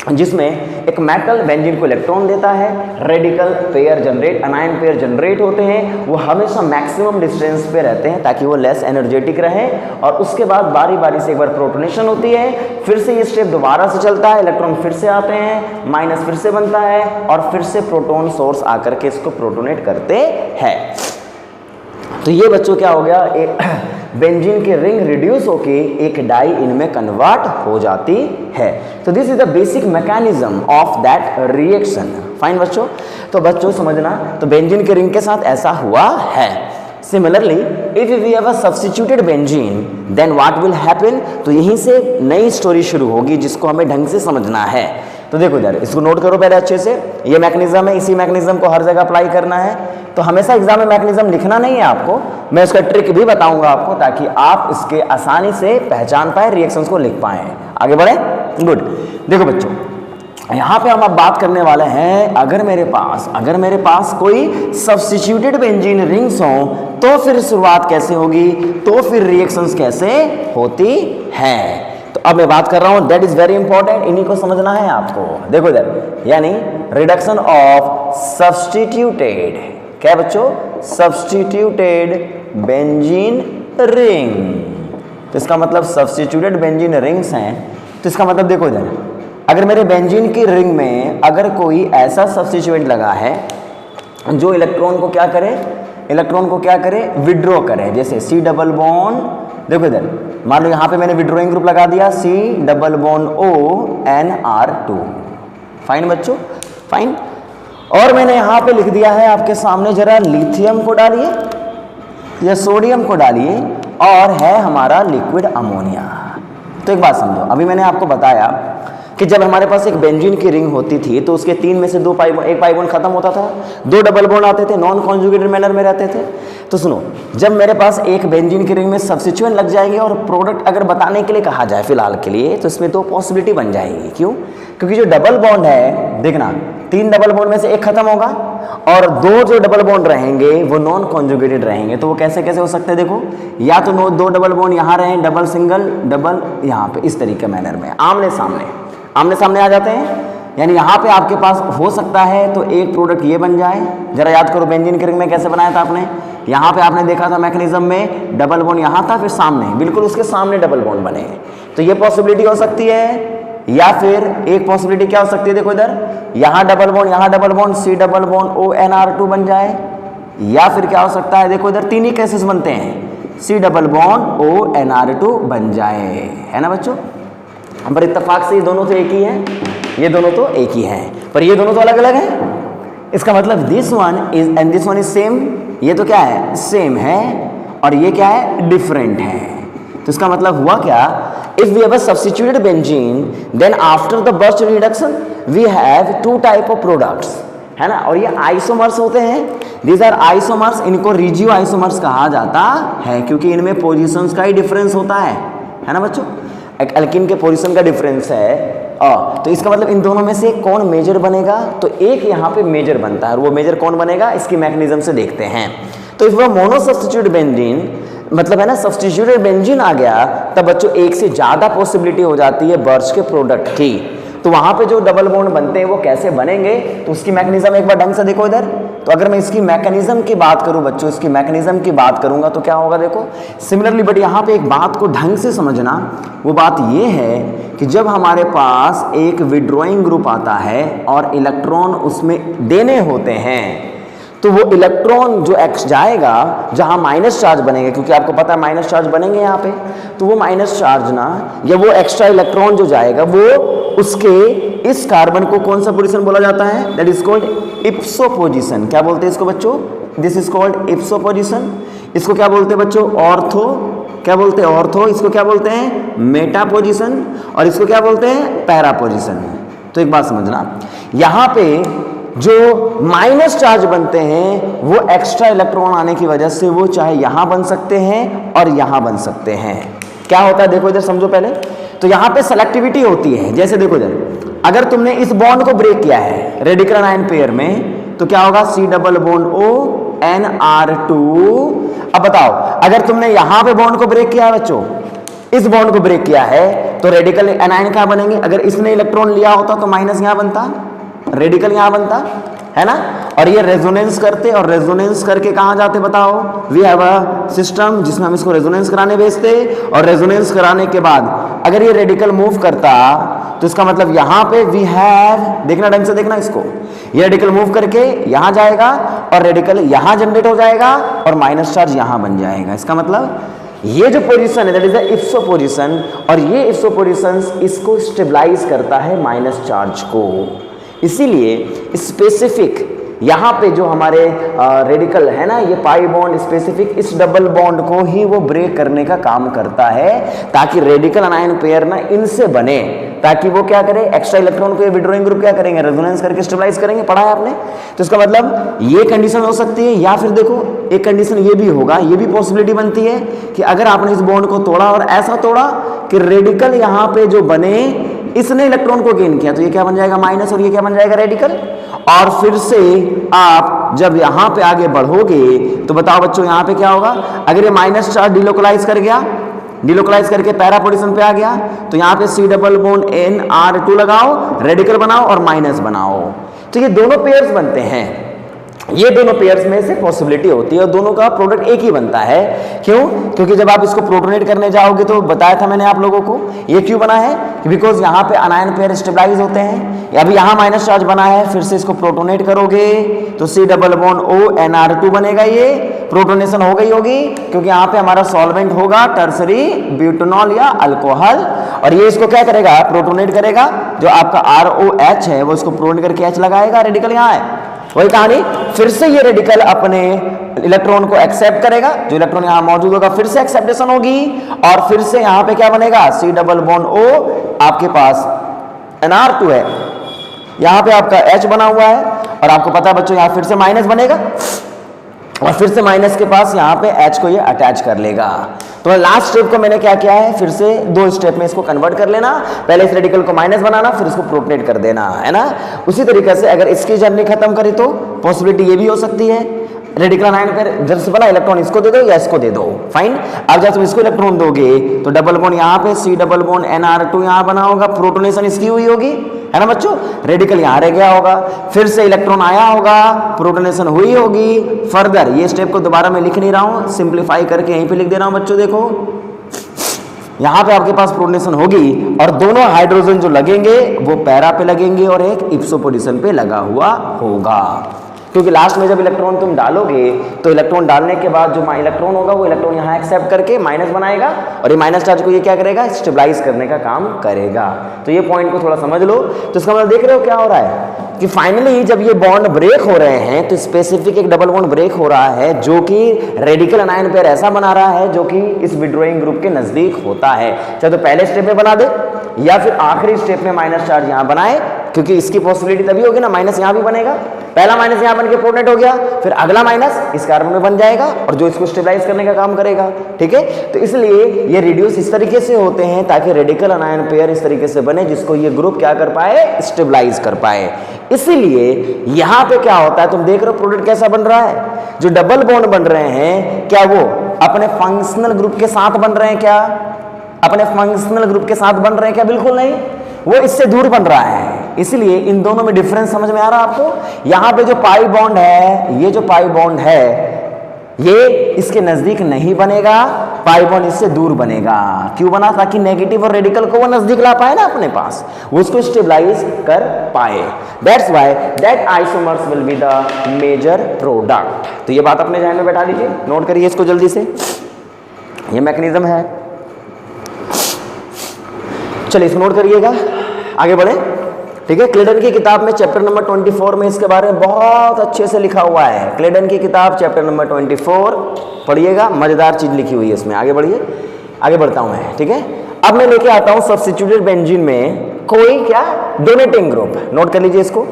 जिसमें एक मेटल बेंजीन को इलेक्ट्रॉन देता है, radical pair generate, अनायन pair generate होते हैं, वो हमेशा मैक्सिमम डिस्टेंस पे रहते हैं ताकि वो लेस एनर्जेटिक रहे और उसके बाद बारी बारी से एक बार प्रोटोनेशन होती है, फिर से ये स्टेप दोबारा से चलता है, इलेक्ट्रॉन फिर से आते हैं, माइनस फिर से बनता है और फिर से प्रोटॉन सोर्स आकर के इसको प्रोटोनेट करते हैं। तो ये बच्चों क्या हो गया, एक बेंजीन की रिंग रिड्यूस होके एक डाई इनमें कन्वर्ट हो जाती है। तो this is the basic mechanism of that reaction. Fine बच्चों, तो बच्चों समझना, तो बेंजीन के रिंग के साथ ऐसा हुआ है। Similarly if we have a substituted benzene then what will happen, तो यहीं से नई स्टोरी शुरू होगी जिसको हमें ढंग से समझना है। तो देखो इधर, इसको नोट करो पहले अच्छे से, ये मैकेनिज्म है, इसी मैकेनिज्म को हर जगह अप्लाई करना है। तो हमेशा एग्जाम में मैकेनिज्म लिखना नहीं है आपको, मैं इसका ट्रिक भी बताऊंगा आपको ताकि आप इसके आसानी से पहचान पाए, रिएक्शंस को लिख पाए। आगे बढ़े, गुड। देखो बच्चों, यहाँ पे हम अब बात करने वाले हैं, अगर मेरे पास कोई सब्स्टिट्यूटेड बेंजीन रिंग्स हो तो फिर शुरुआत कैसे होगी, तो फिर रिएक्शंस कैसे होती हैं। तो अब मैं बात कर रहा हूं, दैट इज वेरी इंपॉर्टेंट, इन्हीं को समझना है आपको। देखो इधर, यानी रिडक्शन ऑफ सब्स्टिट्यूटेड, क्या है बच्चों, सब्स्टिट्यूटेड बेंजीन रिंग। तो इसका मतलब सब्स्टिट्यूटेड बेंजीन रिंग्स हैं, तो इसका मतलब देखो इधर, अगर मेरे बेंजीन की रिंग में अगर कोई ऐसा सब्स्टिट्यूएंट लगा है जो इलेक्ट्रॉन को क्या करे, विड्रॉ करे, जैसे C डबल बॉन्ड, देखो इधर मान लो यहाँ पे मैंने विड्रॉइंग ग्रुप लगा दिया C double bond ONR2। Fine बच्चों, फाइन। और मैंने यहाँ पे लिख दिया है आपके सामने, जरा लिथियम को डालिए या सोडियम को डालिए और है हमारा लिक्विड अमोनिया। तो एक बात समझो, अभी मैंने आपको बताया कि जब हमारे पास एक बेंजीन की रिंग होती थी तो उसके 3 में से 2 पाई, एक पाई बॉन्ड खत्म होता था, 2 डबल बॉन्ड आते थे, नॉन कॉन्जुगेटेड मैनर में रहते थे। तो सुनो, जब मेरे पास एक बेंजीन की रिंग में सब्स्टिट्यूएंट लग जाएंगे और प्रोडक्ट अगर बताने के लिए कहा जाए फिलहाल के लिए, तो इसमें 2 पॉसिबिलिटी बन जाएगी। क्यों? क्योंकि जो डबल बॉन्ड है, देखना 3 डबल बॉन्ड में से एक खत्म होगा और 2 जो डबल बॉन्ड रहेंगे वो नॉन कॉन्जुगेटेड रहेंगे। तो वो कैसे कैसे हो सकते हैं, देखो, या तो 2 डबल बॉन्ड यहाँ रहें, डबल सिंगल डबल यहाँ पे, इस तरीके मैनर में आमने सामने आ जाते हैं। यानी यहाँ पे आपके पास हो सकता है तो एक प्रोडक्ट ये बन जाए। जरा याद करो बेंजीन की रिंग में कैसे बनाया था आपने, यहाँ पे आपने देखा था मैकेनिज्म में डबल बॉन्ड यहाँ था, फिर सामने बिल्कुल उसके सामने डबल बॉन्ड बने। तो ये पॉसिबिलिटी हो सकती है, या फिर एक पॉसिबिलिटी क्या हो सकती है, देखो इधर, यहाँ double bond C double bond ONR2 बन जाए, या फिर क्या हो सकता है, देखो इधर 3 ही केसेस बनते हैं, C डबल बॉन्ड ONR2 बन जाए, है ना बच्चों। पर इत्तेफाक से ये दोनों तो एक ही हैं, ये दोनों तो एक ही हैं, पर ये दोनों तो अलग अलग हैं। इसका मतलब this one is and this one is same, ये तो क्या है, सेम है, और ये क्या है, डिफरेंट है। तो इसका मतलब हुआ क्या if we have a substituted benzene, then after the burst reduction we have two type of products, है ना। और ये आइसोमर्स होते हैं, these are isomers, इनको रिजियो आइसोमर्स कहा जाता है क्योंकि इनमें पोजीशंस का ही डिफरेंस होता है ना बच्चों। एक एल्किन के पोजीशन का डिफरेंस है, तो इसका मतलब इन दोनों में से कौन मेजर बनेगा, तो एक यहाँ पे मेजर बनता है, और वो मेजर कौन बनेगा इसकी मैकेनिज्म से देखते हैं। तो इफ वो मोनो सब्स्टिट्यूट बेंजीन, मतलब है ना सब्स्टिट्यूटेड बेंजीन आ गया, तब बच्चों एक से ज़्यादा पॉसिबिलिटी हो जाती है बर्स्ट के प्रोडक्ट की। तो वहाँ पे जो डबल बॉन्ड बनते हैं वो कैसे बनेंगे, तो उसकी मैकेनिज्म एक बार ढंग से देखो इधर। तो अगर मैं इसकी मैकेनिज्म की बात करूँ बच्चों, इसकी मैकेनिज्म की बात करूँगा तो क्या होगा देखो सिमिलरली, बट यहाँ पे एक बात को ढंग से समझना। वो बात ये है कि जब हमारे पास एक विड्रॉइंग ग्रुप आता है और इलेक्ट्रॉन उसमें देने होते हैं, तो वो इलेक्ट्रॉन जो एक्स जाएगा जहां माइनस चार्ज बनेंगे, क्योंकि आपको पता है माइनस चार्ज बनेंगे यहाँ पे, तो वो माइनस चार्ज ना, या वो एक्स्ट्रा इलेक्ट्रॉन जो जाएगा वो उसके इस कार्बन को कौन सा पोजीशन बोला जाता है, दैट इज कॉल्ड इप्सो पोजीशन। क्या बोलते हैं इसको बच्चों, दिस इज कॉल्ड इप्सो पोजीशन। इसको क्या बोलते हैं बच्चों, ऑर्थो। क्या बोलते हैं ऑर्थो, इसको क्या बोलते हैं मेटा पोजीशन, और इसको क्या बोलते हैं पैरा पोजीशन। तो एक बात समझना, यहाँ पे जो माइनस चार्ज बनते हैं वो एक्स्ट्रा इलेक्ट्रॉन आने की वजह से वो चाहे यहां बन सकते हैं और यहां बन सकते हैं। क्या होता है देखो इधर समझो पहले, तो यहां पे सेलेक्टिविटी होती है। जैसे देखो इधर, अगर तुमने इस बॉन्ड को ब्रेक किया है रेडिकल आयन पेयर में, तो क्या होगा C double bond O NR2। अब बताओ अगर तुमने यहां पे बॉन्ड को ब्रेक किया है बच्चों, इस बॉन्ड को ब्रेक किया है, तो रेडिकल एनायन क्या बनेंगे, अगर इसने इलेक्ट्रॉन लिया होता तो माइनस यहां बनता, रेडिकल यहां बनता, है ना। और ये रेजोनेंस करते, और रेजोनेंस करके कहां जाते बताओ, वी हैव अ सिस्टम जिसमें हम इसको रेजोनेंस कराने भेजते, और रेजोनेंस कराने के बाद अगर ये रेडिकल मूव करता तो इसका मतलब यहां पे वी हैव, देखना ढंग से देखना इसको, ये रेडिकल मूव करके यहां जाएगा और रेडिकल यहां जनरेट हो जाएगा और माइनस चार्ज यहां बन जाएगा। इसका मतलब ये जो पोजीशन है दैट इज द इप्सो पोजीशन, और ये इप्सो पोजीशन इसको स्टेबलाइज करता है माइनस चार्ज को। इसीलिए स्पेसिफिक यहाँ पे जो हमारे रेडिकल है ना, ये पाई बॉन्ड स्पेसिफिक इस डबल बॉन्ड को ही वो ब्रेक करने का काम करता है, ताकि रेडिकल अनायन पेयर ना इनसे बने, ताकि वो क्या करे, एक्स्ट्रा इलेक्ट्रॉन को ये विड्रॉइंग ग्रुप क्या करेंगे, रेजोनेंस करके स्टेबलाइज करेंगे। पढ़ा है आपने। तो इसका मतलब ये कंडीशन हो सकती है, या फिर देखो एक कंडीशन ये भी होगा, ये भी पॉसिबिलिटी बनती है कि अगर आपने इस बॉन्ड को तोड़ा और ऐसा तोड़ा कि रेडिकल यहाँ पे जो बने इसने इलेक्ट्रॉन को गेन किया, तो ये क्या बन जाएगा माइनस, और ये क्या बन जाएगा रेडिकल। और फिर से आप जब यहां पे आगे बढ़ोगे तो बताओ बच्चों यहां पे क्या होगा, अगर ये माइनस चार्ज डिलोकलाइज कर गया, डिलोकलाइज करके पैरा पोजीशन पे आ गया, तो यहां पे C डबल बॉन्ड NR2 लगाओ, रेडिकल बनाओ और माइनस बनाओ, तो ये दोनों पेयर्स बनते हैं। ये दोनों पेयर्स में से पॉसिबिलिटी होती है और दोनों का प्रोडक्ट एक ही बनता है। क्यों? क्योंकि जब आप इसको प्रोटोनेट करने जाओगे तो बताया था मैंने आप लोगों को, ये क्यों बना है, बिकॉज यहाँ पे अनायन पेयर स्टेबलाइज होते हैं। अभी यहाँ माइनस चार्ज बना है, फिर से इसको प्रोटोनेट करोगे तो C double bond O NR2 बनेगा, ये प्रोटोनेशन हो गई होगी, क्योंकि यहाँ पे हमारा सॉल्वेंट होगा टर्सरी ब्यूटेनॉल या अल्कोहल, और ये इसको क्या करेगा, प्रोटोनेट करेगा। जो आपका ROH है वो इसको प्रोटोनेट करके H लगाएगा, रेडिकल यहाँ है, वही कहानी। फिर से ये रेडिकल अपने इलेक्ट्रॉन को एक्सेप्ट करेगा, जो इलेक्ट्रॉन यहां मौजूद होगा फिर से एक्सेप्टेशन होगी, और फिर से यहां पे क्या बनेगा, C डबल बॉन्ड O, आपके पास NR2 है, यहां पे आपका H बना हुआ है, और आपको पता है बच्चों यहां फिर से माइनस बनेगा, और फिर से माइनस के पास यहाँ पे H को ये अटैच कर लेगा। तो लास्ट स्टेप को मैंने क्या किया है, फिर से दो स्टेप में इसको कन्वर्ट कर लेना, पहले इस रेडिकल को माइनस बनाना, फिर इसको प्रोटोनेट कर देना, है ना। उसी तरीके से अगर इसकी जर्नी खत्म करें तो पॉसिबिलिटी ये भी हो सकती है, रेडिकल आयन पर जब से बना इलेक्ट्रॉन इसको दे दो या इसको दे दो, फाइन। अब जब तुम इसको इलेक्ट्रॉन दोगे तो डबल बॉन्ड यहाँ पे C डबल बॉन्ड NR2 यहाँ बना होगा, प्रोटोनेशन इसकी हुई होगी, है ना बच्चों, रेडिकल यहाँ रह गया होगा, फिर से इलेक्ट्रॉन आया होगा, प्रोटोनेशन हुई होगी। फर्दर ये स्टेप को दोबारा मैं लिख नहीं रहा हूँ, सिंप्लीफाई करके यहीं पे लिख दे रहा हूँ बच्चों। देखो यहाँ पे आपके पास प्रोटोनेशन होगी, और दोनों हाइड्रोजन जो लगेंगे वो पैरा पे लगेंगे और एक इप्सो पोजीशन पे लगा हुआ होगा। क्योंकि लास्ट में जब इलेक्ट्रॉन तुम डालोगे तो इलेक्ट्रॉन डालने के बाद जो इलेक्ट्रॉन होगा वो इलेक्ट्रॉन यहाँ एक्सेप्ट करके माइनस बनाएगा और ये माइनस चार्ज को ये क्या करेगा, स्टेबलाइज करने का काम करेगा। तो ये पॉइंट को थोड़ा समझ लो। तो इसका मतलब देख रहे हो क्या हो रहा है कि फाइनली जब ये बॉन्ड ब्रेक हो रहे हैं तो स्पेसिफिक एक डबल बॉन्ड ब्रेक हो रहा है जो कि रेडिकल अनायन पेयर ऐसा बना रहा है जो कि इस विड्रॉइंग ग्रुप के नजदीक होता है। चाहे तो पहले स्टेप में बना दे या फिर आखिरी स्टेप में माइनस चार्ज यहां बनाए, क्योंकि इसकी पॉसिबिलिटी तभी होगी ना, माइनस यहां भी बनेगा, पहला माइनस यहां बन के प्रोटोनेट हो गया, फिर अगला माइनस इस कार्बन में बन जाएगा और जो इसको स्टेबलाइज करने का काम करेगा। ठीक है, तो इसलिए ये रिड्यूस इस तरीके से होते हैं ताकि रेडिकल अनायन पेयर इस तरीके से बने जिसको ये ग्रुप क्या कर पाए, स्टेबलाइज कर पाए। इसीलिए यहां पे क्या होता है, तुम देख रहे हो प्रोडक्ट कैसा बन रहा है, जो डबल बॉन्ड बन रहे हैं क्या वो अपने फंक्शनल ग्रुप के साथ बन रहे हैं, क्या अपने फंक्शनल ग्रुप के साथ बन रहे हैं क्या, बिल्कुल नहीं, वो इससे दूर बन रहा है। इसलिए इन दोनों में डिफरेंस समझ में आ रहा है आपको। यहां पे जो पाई बॉन्ड है, ये जो पाई बॉन्ड है ये इसके नजदीक नहीं बनेगा, पाई बॉन्ड इससे दूर बनेगा। क्यों बना, ताकि नेगेटिव और रेडिकल को वो नजदीक ला पाए ना अपने पास, वो उसको स्टेबलाइज कर पाए। That's why that isomers will be the major product. तो ये बात अपने ध्यान में बैठा लीजिए, नोट करिए इसको जल्दी से, ये मैकेनिज्म है। चलिए इसको नोट करिएगा, आगे बढ़े। ठीक है, क्लेडन की किताब में चैप्टर नंबर 24 में इसके बारे में बहुत अच्छे से लिखा हुआ है। क्लेडन की किताब चैप्टर नंबर 24 पढ़िएगा, मजेदार चीज लिखी हुई है इसमें। आगे बढ़िए, आगे बढ़ता हूं मैं। ठीक है, अब मैं लेके आता हूं सब्स्टिट्यूटेड बेंजीन में कोई क्या डोनेटिंग ग्रुप। नोट कर लीजिए इसको,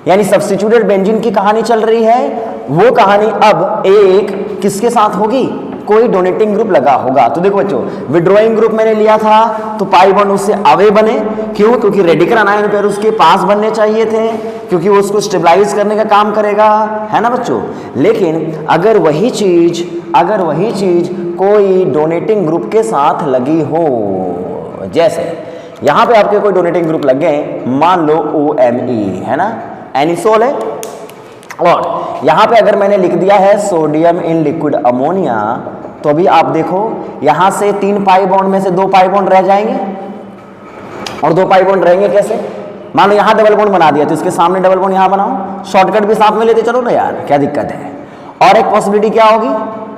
यानी सब्स्टिट्यूटेड बेंजीन की कहानी चल रही है, वो कहानी अब एक किसके साथ होगी, कोई डोनेटिंग ग्रुप लगा होगा। तो देखो बच्चों, विड्रॉइंग ग्रुप मैंने लिया था तो पाई बॉन्ड उससे अवे बने, क्यों, क्योंकि रेडिकल अनायन पेयर उसके पास बनने चाहिए थे, क्योंकि वो उसको स्टेबलाइज करने का काम करेगा, है ना बच्चों। लेकिन अगर वही चीज कोई डोनेटिंग ग्रुप के साथ लगी हो, जैसे यहां पे आपके कोई डोनेटिंग ग्रुप लग गए, मान लो OMe है ना, एनिसोल है, और यहां पे अगर मैंने लिख दिया है सोडियम इन लिक्विड अमोनिया, तो अभी आप देखो यहां से 3 पाई बॉन्ड में से 2 पाई बॉन्ड रह जाएंगे, और 2 पाई बॉन्ड रहेंगे कैसे, मान लो यहां डबल बॉन्ड बना दिया तो इसके सामने डबल बॉन्ड यहां बनाओ, शॉर्टकट भी साथ में लेते चलो ना यार, क्या दिक्कत है। और एक पॉसिबिलिटी क्या होगी,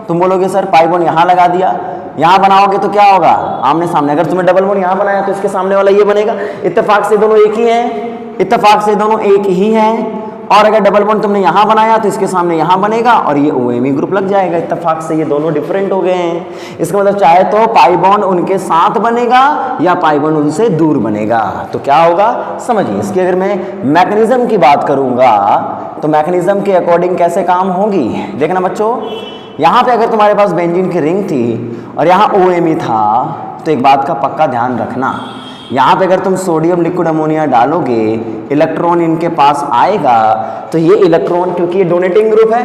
तुम बोलोगे सर पाई बॉन्ड यहां लगा दिया, यहां बनाओगे तो क्या होगा, आमने सामने। अगर तुम्हें डबल बॉन्ड यहां बनाया तो इसके सामने वाला ये बनेगा, इत्तेफाक से दोनों एक ही हैं, इत्तेफाक से दोनों एक ही हैं। और अगर डबल बॉन्ड तुमने यहां बनाया तो इसके सामने यहां बनेगा और ये OMe ग्रुप लग जाएगा, इत्तेफाक से ये दोनों डिफरेंट हो गए हैं। इसका मतलब चाहे तो पाई बॉन्ड उनके साथ बनेगा या पाई बॉन्ड उनसे दूर बनेगा, तो क्या होगा समझिए। इसकी अगर मैं मैकेनिज्म की बात करूंगा तो मैकेनिज्म के अकॉर्डिंग कैसे काम होगी, देखना बच्चों। यहां पे अगर तुम्हारे पास बेंजीन की रिंग थी और यहां OMe था, तो एक बात का पक्का ध्यान रखना, यहाँ पे अगर तुम सोडियम लिक्विड अमोनिया डालोगे, इलेक्ट्रॉन इनके पास आएगा, तो ये इलेक्ट्रॉन, क्योंकि ये डोनेटिंग ग्रुप है,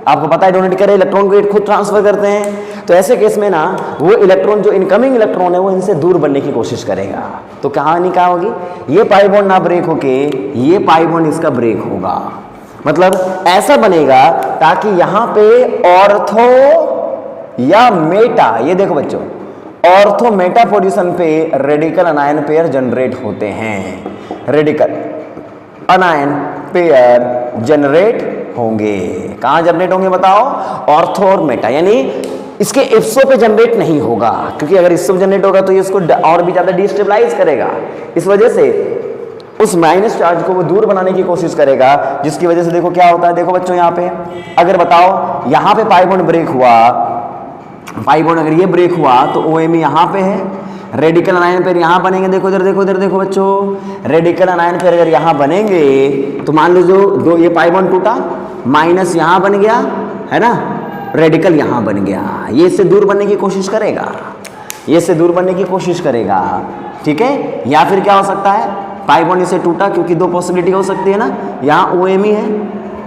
आपको पता है डोनेट करे इलेक्ट्रॉन को ये खुद ट्रांसफर करते हैं, तो ऐसे केस में ना वो इलेक्ट्रॉन जो इनकमिंग इलेक्ट्रॉन है वो इनसे दूर बनने की कोशिश करेगा। तो कहानी क्या होगी, ये पाई बॉन्ड ना ब्रेक होके ये पाई बॉन्ड इसका ब्रेक होगा, मतलब ऐसा बनेगा ताकि यहाँ पे ऑर्थो या मेटा, ये देखो बच्चों, ऑर्थो मेटा पोजीशन पे रेडिकल अनायन पेयर जनरेट होते हैं, रेडिकल अनायन पेयर जनरेट होंगे। कहां जनरेट होंगे बताओ, ऑर्थो और मेटा, यानी इसके इप्सो पे जनरेट नहीं होगा, क्योंकि अगर इप्सो जनरेट होगा तो ये इसको और भी ज्यादा डिस्टेबलाइज करेगा। इस वजह से उस माइनस चार्ज को वो दूर बनाने की कोशिश करेगा, जिसकी वजह से देखो क्या होता है। देखो बच्चों यहाँ पे अगर बताओ यहाँ पे पाई बॉन्ड ब्रेक हुआ, पाई बॉन्ड अगर ये ब्रेक हुआ तो OMe यहाँ पे है, रेडिकल अनायन पेयर यहाँ बनेंगे। देखो इधर देखो, इधर देखो बच्चों, रेडिकल अनायन पेयर अगर यहाँ बनेंगे तो मान लो जो ये पाई बॉन्ड टूटा, माइनस यहाँ बन गया है ना, रेडिकल यहाँ बन गया, ये इससे दूर बनने की कोशिश करेगा, ये इससे दूर बनने की कोशिश करेगा। ठीक है, या फिर क्या हो सकता है, पाई बॉन्ड इससे टूटा, क्योंकि 2 पॉसिबिलिटी हो सकती है ना, यहाँ OMe है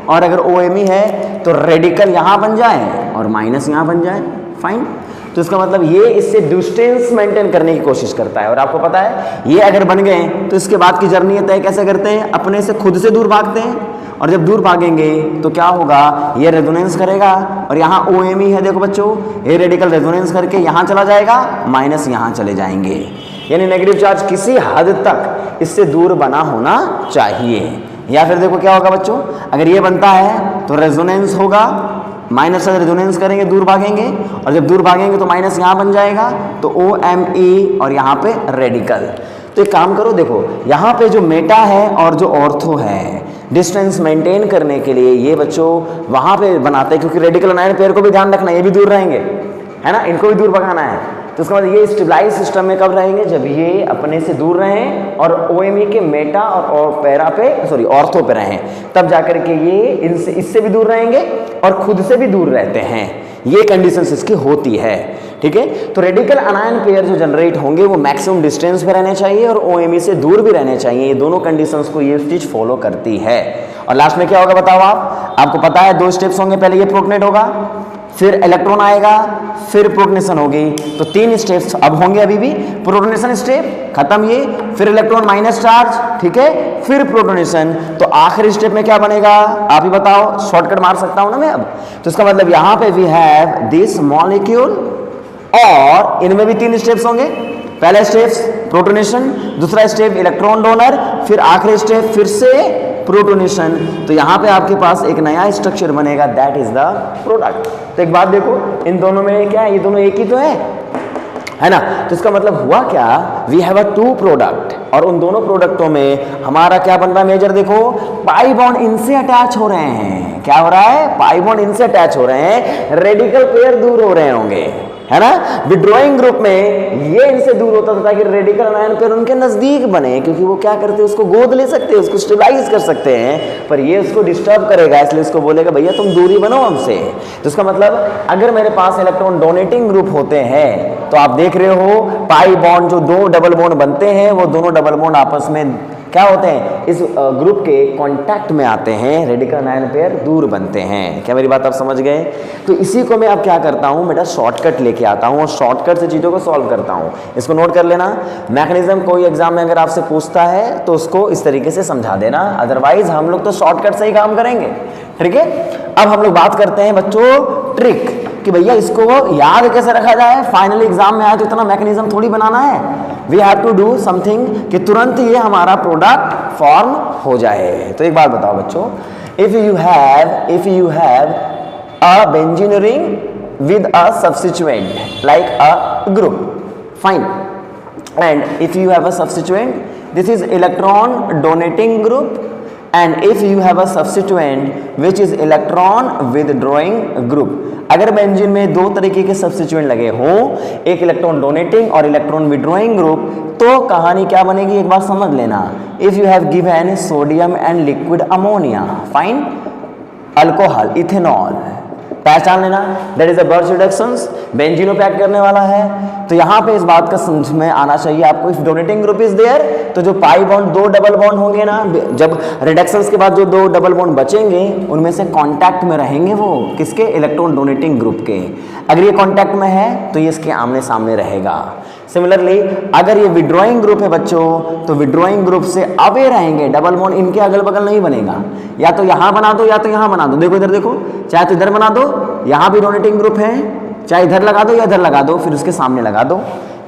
और अगर OMe है तो रेडिकल यहाँ बन जाए और माइनस यहाँ बन जाए, फाइन। तो इसका मतलब ये इससे डिस्टेंस मेंटेन करने की कोशिश करता है, और आपको पता है ये अगर बन गए तो इसके बाद की जर्नी तय कैसे करते हैं, अपने से खुद से दूर भागते हैं, और जब दूर भागेंगे तो क्या होगा, ये रेजोनेंस करेगा, और यहाँ OMe है देखो बच्चों, ये रेडिकल रेजोनेंस करके यहाँ चला जाएगा, माइनस यहाँ चले जाएंगे, यानी नेगेटिव चार्ज किसी हद तक इससे दूर बना होना चाहिए। या फिर देखो क्या होगा बच्चों, अगर ये बनता है तो रेजोनेंस होगा, माइनस से रेजोनेंस करेंगे दूर भागेंगे, और जब दूर भागेंगे तो माइनस यहाँ बन जाएगा, तो OMe और यहाँ पे रेडिकल। तो एक काम करो, देखो यहाँ पे जो मेटा है और जो ऑर्थो है, डिस्टेंस मेंटेन करने के लिए ये बच्चों वहाँ पे बनाते हैं, क्योंकि रेडिकल अनायन पेयर को भी ध्यान रखना, ये भी दूर रहेंगे, है ना, इनको भी दूर भगाना है। तो उसके बाद ये स्टेबलाइज सिस्टम में कब रहेंगे, जब ये अपने से दूर रहें और OMe के मेटा और पैरा पे सॉरी ऑर्थो पे रहें, तब जाकर के ये इनसे इससे भी दूर रहेंगे और खुद से भी दूर रहते हैं। ये कंडीशंस इसकी होती है, ठीक है। तो रेडिकल अनायन पेयर जो जनरेट होंगे वो मैक्सिमम डिस्टेंस पे रहने चाहिए और OMe से दूर भी रहने चाहिए। ये दोनों कंडीशंस को ये चीज फॉलो करती है। और लास्ट में क्या होगा बताओ आप, आपको पता है 2 स्टेप्स होंगे, पहले ये प्रोटोनेट होगा, फिर इलेक्ट्रॉन आएगा, फिर प्रोटोनेशन होगी। तो 3 स्टेप्स अब होंगे, अभी भी प्रोटोनेशन स्टेप खत्म ये, फिर इलेक्ट्रॉन माइनस चार्ज, ठीक है, फिर प्रोटोनेशन। तो आखिरी स्टेप में क्या बनेगा आप ही बताओ, शॉर्टकट मार सकता हूं ना मैं अब। तो इसका मतलब यहां पे वी हैव दिस मॉलिक्यूल, और इनमें भी 3 स्टेप्स होंगे। पहला स्टेप प्रोटोनेशन, दूसरा स्टेप इलेक्ट्रॉन डोनर, फिर आखिरी स्टेप फिर से प्रोटोनेशन। तो यहाँ पे आपके पास एक नया स्ट्रक्चर बनेगा, दैट इज द प्रोडक्ट। तो एक बात देखो, इन दोनों में क्या है, ये दोनों एक ही तो है ना। तो इसका मतलब हुआ क्या, वी हैव अ 2 प्रोडक्ट, और उन दोनों प्रोडक्टों में हमारा क्या बन रहा है मेजर, देखो पाई बॉन्ड इनसे अटैच हो रहे हैं। क्या हो रहा है, पाई बॉन्ड इनसे अटैच हो रहे हैं, रेडिकल पेयर दूर हो रहे होंगे, है ना। विड्रॉइंग ग्रुप में ये इनसे दूर होता था ताकि रेडिकल अनायन पेयर उनके नजदीक बने, क्योंकि वो क्या करते हैं, उसको गोद ले सकते हैं, उसको स्टेबलाइज कर सकते हैं, पर ये उसको डिस्टर्ब करेगा, इसलिए उसको बोलेगा भैया तुम दूरी बनो हमसे। तो इसका मतलब अगर मेरे पास इलेक्ट्रॉन डोनेटिंग ग्रुप होते हैं तो आप देख रहे हो पाई बॉन्ड जो 2 डबल बॉन्ड बनते हैं, वो दोनों डबल बॉन्ड आपस में क्या होते हैं, इस ग्रुप के कांटेक्ट में आते हैं, रेडिकल अनायन पेयर दूर बनते हैं। क्या मेरी बात आप समझ गए। तो इसी को मैं अब क्या करता हूं बेटा, शॉर्टकट लेके आता हूं और शॉर्टकट से चीज़ों को सॉल्व करता हूं। इसको नोट कर लेना, मैकेनिज्म कोई एग्जाम में अगर आपसे पूछता है तो उसको इस तरीके से समझा देना, अदरवाइज हम लोग तो शॉर्टकट से ही काम करेंगे, ठीक है। अब हम लोग बात करते हैं बच्चों ट्रिक, कि भैया इसको याद कैसे रखा जाए, फाइनली एग्जाम में आए तो इतना मैकेनिज्म थोड़ी बनाना है, we have to do something कि तुरंत ये हमारा प्रोडक्ट फॉर्म हो जाए। तो एक बात बताओ बच्चों, if you have a benzene ring with a substituent like a group, fine, and if you have a substituent, this is electron donating group, and if you have a substituent which is electron withdrawing group। अगर बेंजीन में 2 तरीके के सब्स्टिट्यूएंट लगे हों, एक इलेक्ट्रॉन डोनेटिंग और इलेक्ट्रॉन विड्रॉइंग ग्रुप, तो कहानी क्या बनेगी एक बार समझ लेना। If you have given sodium and liquid ammonia, fine, alcohol, ethanol, पहचान लेना, that is a Birch reductions, बेंजीनो पैक करने वाला है। तो यहाँ पे इस बात का समझ में आना चाहिए आपको, if donating group is there, तो जो पाई बॉन्ड 2 डबल बॉन्ड होंगे ना, जब रिडक्शंस के बाद जो 2 डबल बॉन्ड बचेंगे उनमें से कांटेक्ट में रहेंगे वो किसके, इलेक्ट्रॉन डोनेटिंग ग्रुप के। अगर ये कांटेक्ट में है तो ये इसके आमने सामने रहेगा। सिमिलरली अगर ये विड्रॉइंग ग्रुप है बच्चों, तो विड्रॉइंग ग्रुप से अवे रहेंगे, डबल बॉन्ड इनके अगल बगल नहीं बनेगा, या तो यहां बना दो या तो यहां बना दो। देखो इधर देखो, चाहे तो इधर बना दो, यहां भी डोनेटिंग ग्रुप है, चाहे इधर लगा दो या इधर लगा दो, फिर उसके सामने लगा दो,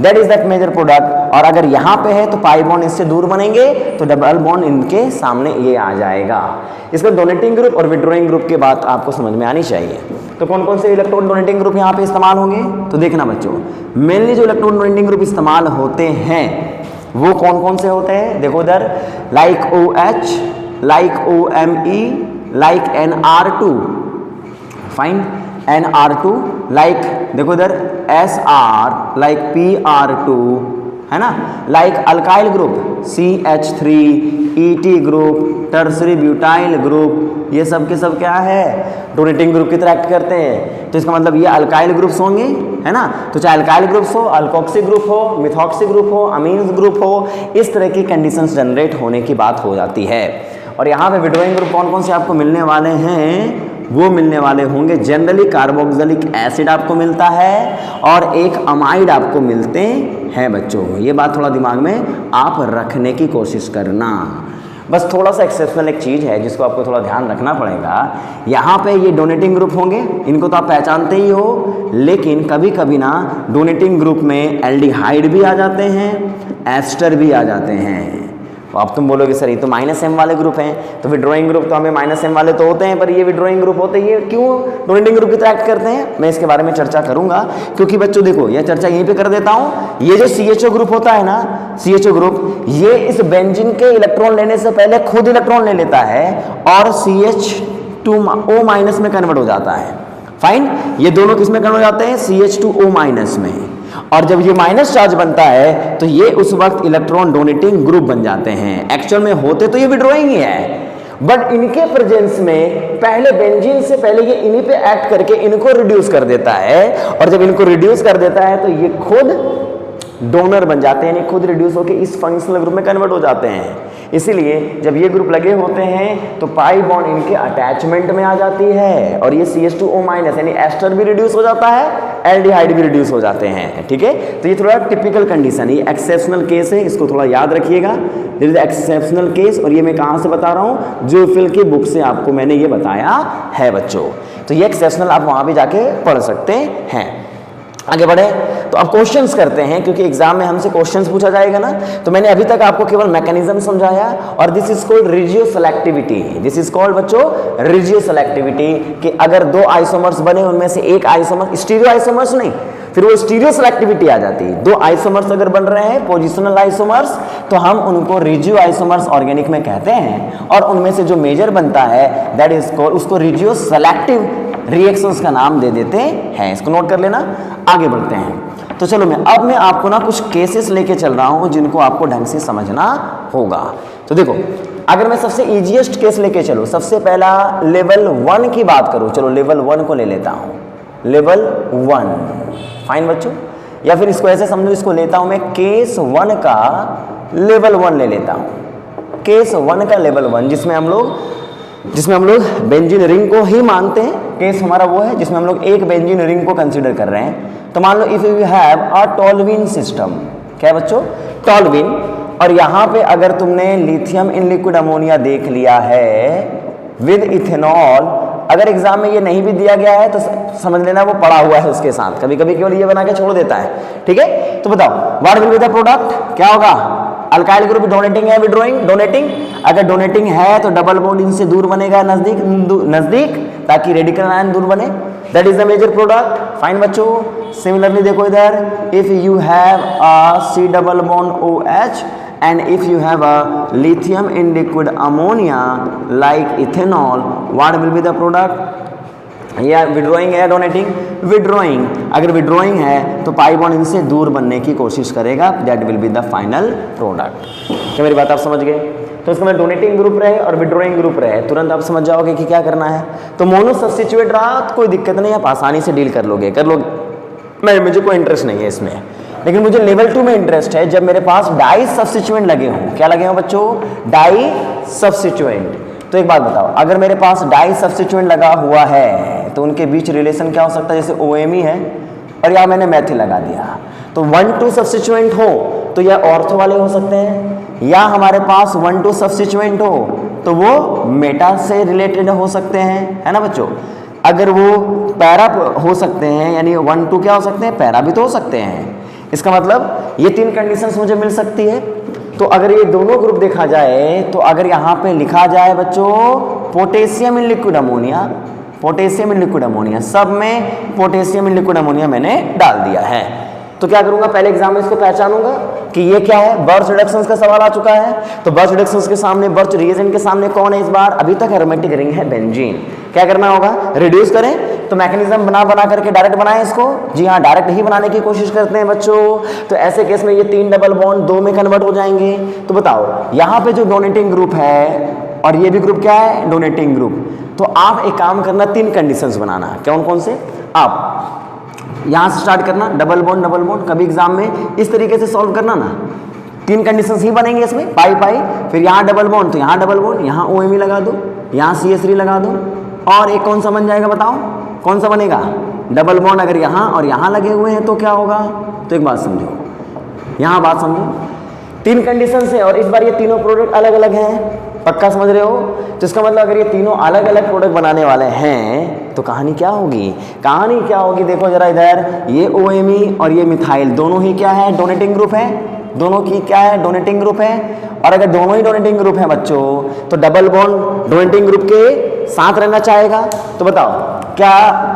that is that major product. और अगर यहां पे है तो पाई बॉन्ड इससे दूर बनेंगे, तो डबल बॉन्ड इनके सामने ये आ जाएगा। इसमें डोनेटिंग ग्रुप और विड्रॉइंग ग्रुप की बात आपको समझ में आनी चाहिए। तो कौन कौन से इलेक्ट्रॉन डोनेटिंग ग्रुप यहाँ पे इस्तेमाल होंगे, तो देखना बच्चों, मेनली जो इलेक्ट्रॉन डोनेटिंग ग्रुप इस्तेमाल होते हैं वो कौन कौन से होते हैं, देखो इधर, like OH, like OMe, like NR2, fine, NR2, like देखो इधर SR, लाइक PR2, है ना, like alkyl group CH3, ET group, tertiary butyl group, ये सब के सब क्या है, डोनेटिंग ग्रुप की तरह एक्ट करते हैं। तो इसका मतलब ये अल्काइल ग्रुप्स होंगे, है ना। तो चाहे अल्काइल ग्रुप्स हो, अल्कोक्सी ग्रुप हो, मिथॉक्सी ग्रुप हो, अमीन्स ग्रुप हो, इस तरह की कंडीशंस जनरेट होने की बात हो जाती है। और यहाँ पे विड्रॉइंग ग्रुप कौन कौन से आपको मिलने वाले हैं, वो मिलने वाले होंगे जनरली कार्बोक्सिलिक एसिड आपको मिलता है और एक अमाइड आपको मिलते हैं बच्चों। ये बात थोड़ा दिमाग में आप रखने की कोशिश करना। बस थोड़ा सा एक्सेप्शनल एक चीज़ है जिसको आपको थोड़ा ध्यान रखना पड़ेगा। यहाँ पे ये डोनेटिंग ग्रुप होंगे, इनको तो आप पहचानते ही हो, लेकिन कभी कभी ना डोनेटिंग ग्रुप में एल्डिहाइड भी आ जाते हैं, एस्टर भी आ जाते हैं। तो अब तुम बोलोगे सर ये तो -m वाले ग्रुप हैं, तो विड्रॉइंग ग्रुप तो हमें -m वाले तो होते हैं, पर ये विड्रॉइंग ग्रुप होते हैं, ये क्यों डोनेटिंग ग्रुप की तरह एक्ट करते हैं? मैं इसके बारे में चर्चा करूंगा, क्योंकि बच्चों देखो यह चर्चा यहीं पे कर देता हूं। ये जो CHO ग्रुप होता है ना, CHO ग्रुप, ये इस बेंजीन के इलेक्ट्रॉन लेने से पहले खुद इलेक्ट्रॉन ले लेता है और CH2O- में कन्वर्ट हो जाता है। फाइन, ये दोनों किस में कन्वर्ट हो जाते हैं? CH2O- में। और जब ये माइनस चार्ज बनता है तो ये उस वक्त इलेक्ट्रॉन डोनेटिंग ग्रुप बन जाते हैं। एक्चुअल में होते तो ये विड्रॉइंग ही है, बट इनके प्रेजेंस में पहले बेंजीन से पहले ये इन्हीं पे एक्ट करके इनको रिड्यूस कर देता है, और जब इनको रिड्यूस कर देता है तो ये खुद डोनर बन जाते हैं, यानी खुद रिड्यूस होकर इस फंक्शनल ग्रुप में कन्वर्ट हो जाते हैं। इसीलिए जब ये ग्रुप लगे होते हैं तो पाई बॉन्ड इनके अटैचमेंट में आ जाती है, और ये CH2O- यानी एस्टर भी रिड्यूस हो जाता है, एल्डिहाइड भी रिड्यूस हो जाते हैं। ठीक है, तो ये थोड़ा टिपिकल कंडीशन, ये एक्सेप्शनल केस है, इसको थोड़ा याद रखिएगा। दिस इज एक्सेप्शनल केस, और ये मैं कहाँ से बता रहा हूँ? जूफिल की बुक से आपको मैंने ये बताया है बच्चों। तो ये एक्सेप्शनल आप वहाँ भी जाके पढ़ सकते हैं। आगे बढ़े तो अब क्वेश्चंस करते हैं, क्योंकि एग्जाम में हमसे क्वेश्चंस पूछा जाएगा ना। तो मैंने अभी तक आपको केवल मैकेनिज्म समझाया, और this is called regioselectivity. This is called बच्चों रिजियो सेलेक्टिविटी, कि अगर दो आइसोमर्स बने उनमें से एक आइसोमर, स्टीरियो आइसोमर्स नहीं, फिर वो स्टीरियो सेलेक्टिविटी आ जाती है। दो आइसोमर्स अगर बन रहे हैं पोजिशनल आइसोमर्स, तो हम उनको रिजियो आइसोमर्स ऑर्गेनिक में कहते हैं, और उनमें से जो मेजर बनता है दैट इज कॉल्ड, उसको रिजियो सेलेक्टिव रिएक्शंस का नाम दे देते हैं। इसको नोट कर लेना। आगे बढ़ते हैं, तो चलो अब मैं आपको ना कुछ केसेस लेके चल रहा हूं जिनको आपको ढंग से समझना होगा। तो देखो, अगर मैं सबसे इजीएस्ट केस लेके चलूं, सबसे पहला लेवल 1 की बात करूं, चलो लेवल 1 को ले लेता हूं। लेवल 1, फाइन बच्चों, या फिर इसको ऐसे समझो, इसको लेता हूं मैं केस 1 का लेवल 1 ले लेता हूं। केस 1 का लेवल 1, जिसमें हम लोग बेंजीन रिंग को ही मानते हैं। केस हमारा वो है जिसमें हम लोग एक बेंजीन रिंग को कंसीडर कर रहे हैं। तो मान लो if you have a toluene system, क्या है बच्चों? टॉल्यूइन, और यहाँ पे अगर तुमने लिथियम इन लिक्विड अमोनिया देख लिया है विद इथेनॉल, अगर एग्जाम में ये नहीं भी दिया गया है तो समझ लेना वो पड़ा हुआ है उसके साथ, कभी कभी केवल ये बना के छोड़ देता है। ठीक है, तो बताओ what will be the product, क्या होगा? अल्काइल ग्रुप डोनेटिंग है विड्रॉइंग? डोनेटिंग। अगर डोनेटिंग है तो डबल बॉन्ड इनसे दूर बनेगा, नजदीक, ताकि रेडिकल आयन दूर बने। That is the major product. Fine बच्चों, सिमिलरली देखो इधर, if you have a C double bond OH and if you have a lithium in liquid ammonia like ethanol, what will be the product? या विड्रॉइंग है या डोनेटिंग? विड्रॉइंग। अगर विड्रॉइंग है तो पाई बॉन्ड इनसे दूर बनने की कोशिश करेगा, that will be the final product. क्या मेरी बात आप समझ गए? तो इसका मैं डोनेटिंग ग्रुप रहे और विड्रॉइंग ग्रुप रहे, तुरंत आप समझ जाओगे कि क्या करना है। तो मोनो सब्स्टिट्यूएंट रहा तो कोई दिक्कत नहीं, आप आसानी से डील कर लोगे। मुझे कोई इंटरेस्ट नहीं है इसमें, लेकिन मुझे लेवल 2 में इंटरेस्ट है जब मेरे पास डाई सब्स्टिट्यूएंट लगे हों। क्या लगे हों बच्चों? Di substituent. तो एक बात बताओ, अगर मेरे पास डाई सब्स्टिट्यूएंट लगा हुआ है तो उनके बीच रिलेशन क्या हो सकता है? जैसे OMe है और यहाँ मैंने मैथिल लगा दिया, तो 1,2 सब्स्टिट्यूएंट हो तो यह ऑर्थो वाले हो सकते हैं, या हमारे पास 1,2 सब्स्टिट्यूएंट हो तो वो मेटा से रिलेटेड हो सकते हैं, है ना बच्चों। अगर वो पैरा हो सकते हैं, यानी 1,2 क्या हो सकते हैं? पैरा भी तो हो सकते हैं। इसका मतलब ये 3 कंडीशंस मुझे मिल सकती है। तो अगर ये दोनों ग्रुप देखा जाए तो अगर यहाँ पे लिखा जाए बच्चों potassium in liquid ammonia, potassium in liquid ammonia, सब में पोटेशियम इन लिक्विड अमोनिया मैंने डाल दिया है, तो क्या करूंगा? पहले एग्जाम में इसको पहचानूंगा कि ये क्या है। बर्च रिडक्शंस का सवाल आ चुका है, तो बर्च रिडक्शंस के सामने, बर्च रिएजेंट के सामने कौन है इस बार? अभी तक एरोमेटिक रिंग है बेंजीन। क्या करना होगा? रिड्यूस करें। तो मैकेनिज्म बना करके डायरेक्ट बनाएं इसको। जी हाँ, डायरेक्ट ही बनाने की कोशिश करते हैं बच्चों। तो ऐसे केस में ये 3 डबल बॉन्ड 2 में कन्वर्ट हो जाएंगे। तो बताओ यहाँ पे जो डोनेटिंग ग्रुप है और ये भी ग्रुप क्या है? Donating group. तो आप एक काम करना, 3 कंडीशंस बनाना। कौन कौन से? आप यहाँ से स्टार्ट करना, डबल बॉन्ड। कभी एग्जाम में इस तरीके से सॉल्व करना ना, 3 कंडीशंस ही बनेंगे इसमें, पाई, फिर यहाँ डबल बॉन्ड तो यहाँ डबल बॉन्ड, यहाँ OMe लगा दो, यहाँ CH3 लगा दो, और एक कौन सा बन जाएगा बताओ? कौन सा बनेगा? डबल बॉन्ड अगर यहाँ और यहाँ लगे हुए हैं तो क्या होगा? तो एक बात समझो, यहाँ बात समझो, 3 कंडीशन है और इस बार ये तीनों प्रोडक्ट अलग अलग हैं। पक्का समझ रहे हो? तो इसका मतलब अगर ये तीनों अलग अलग प्रोडक्ट बनाने वाले हैं तो कहानी क्या होगी? देखो जरा इधर, ये OMe और ये मिथाइल दोनों ही क्या है? डोनेटिंग ग्रुप है। दोनों की क्या है, डोनेटिंग ग्रुप है। और अगर दोनों ही डोनेटिंग ग्रुप है बच्चों तो डबल बॉन्ड डोनेटिंग ग्रुप के साथ रहना चाहेगा। तो बताओ क्या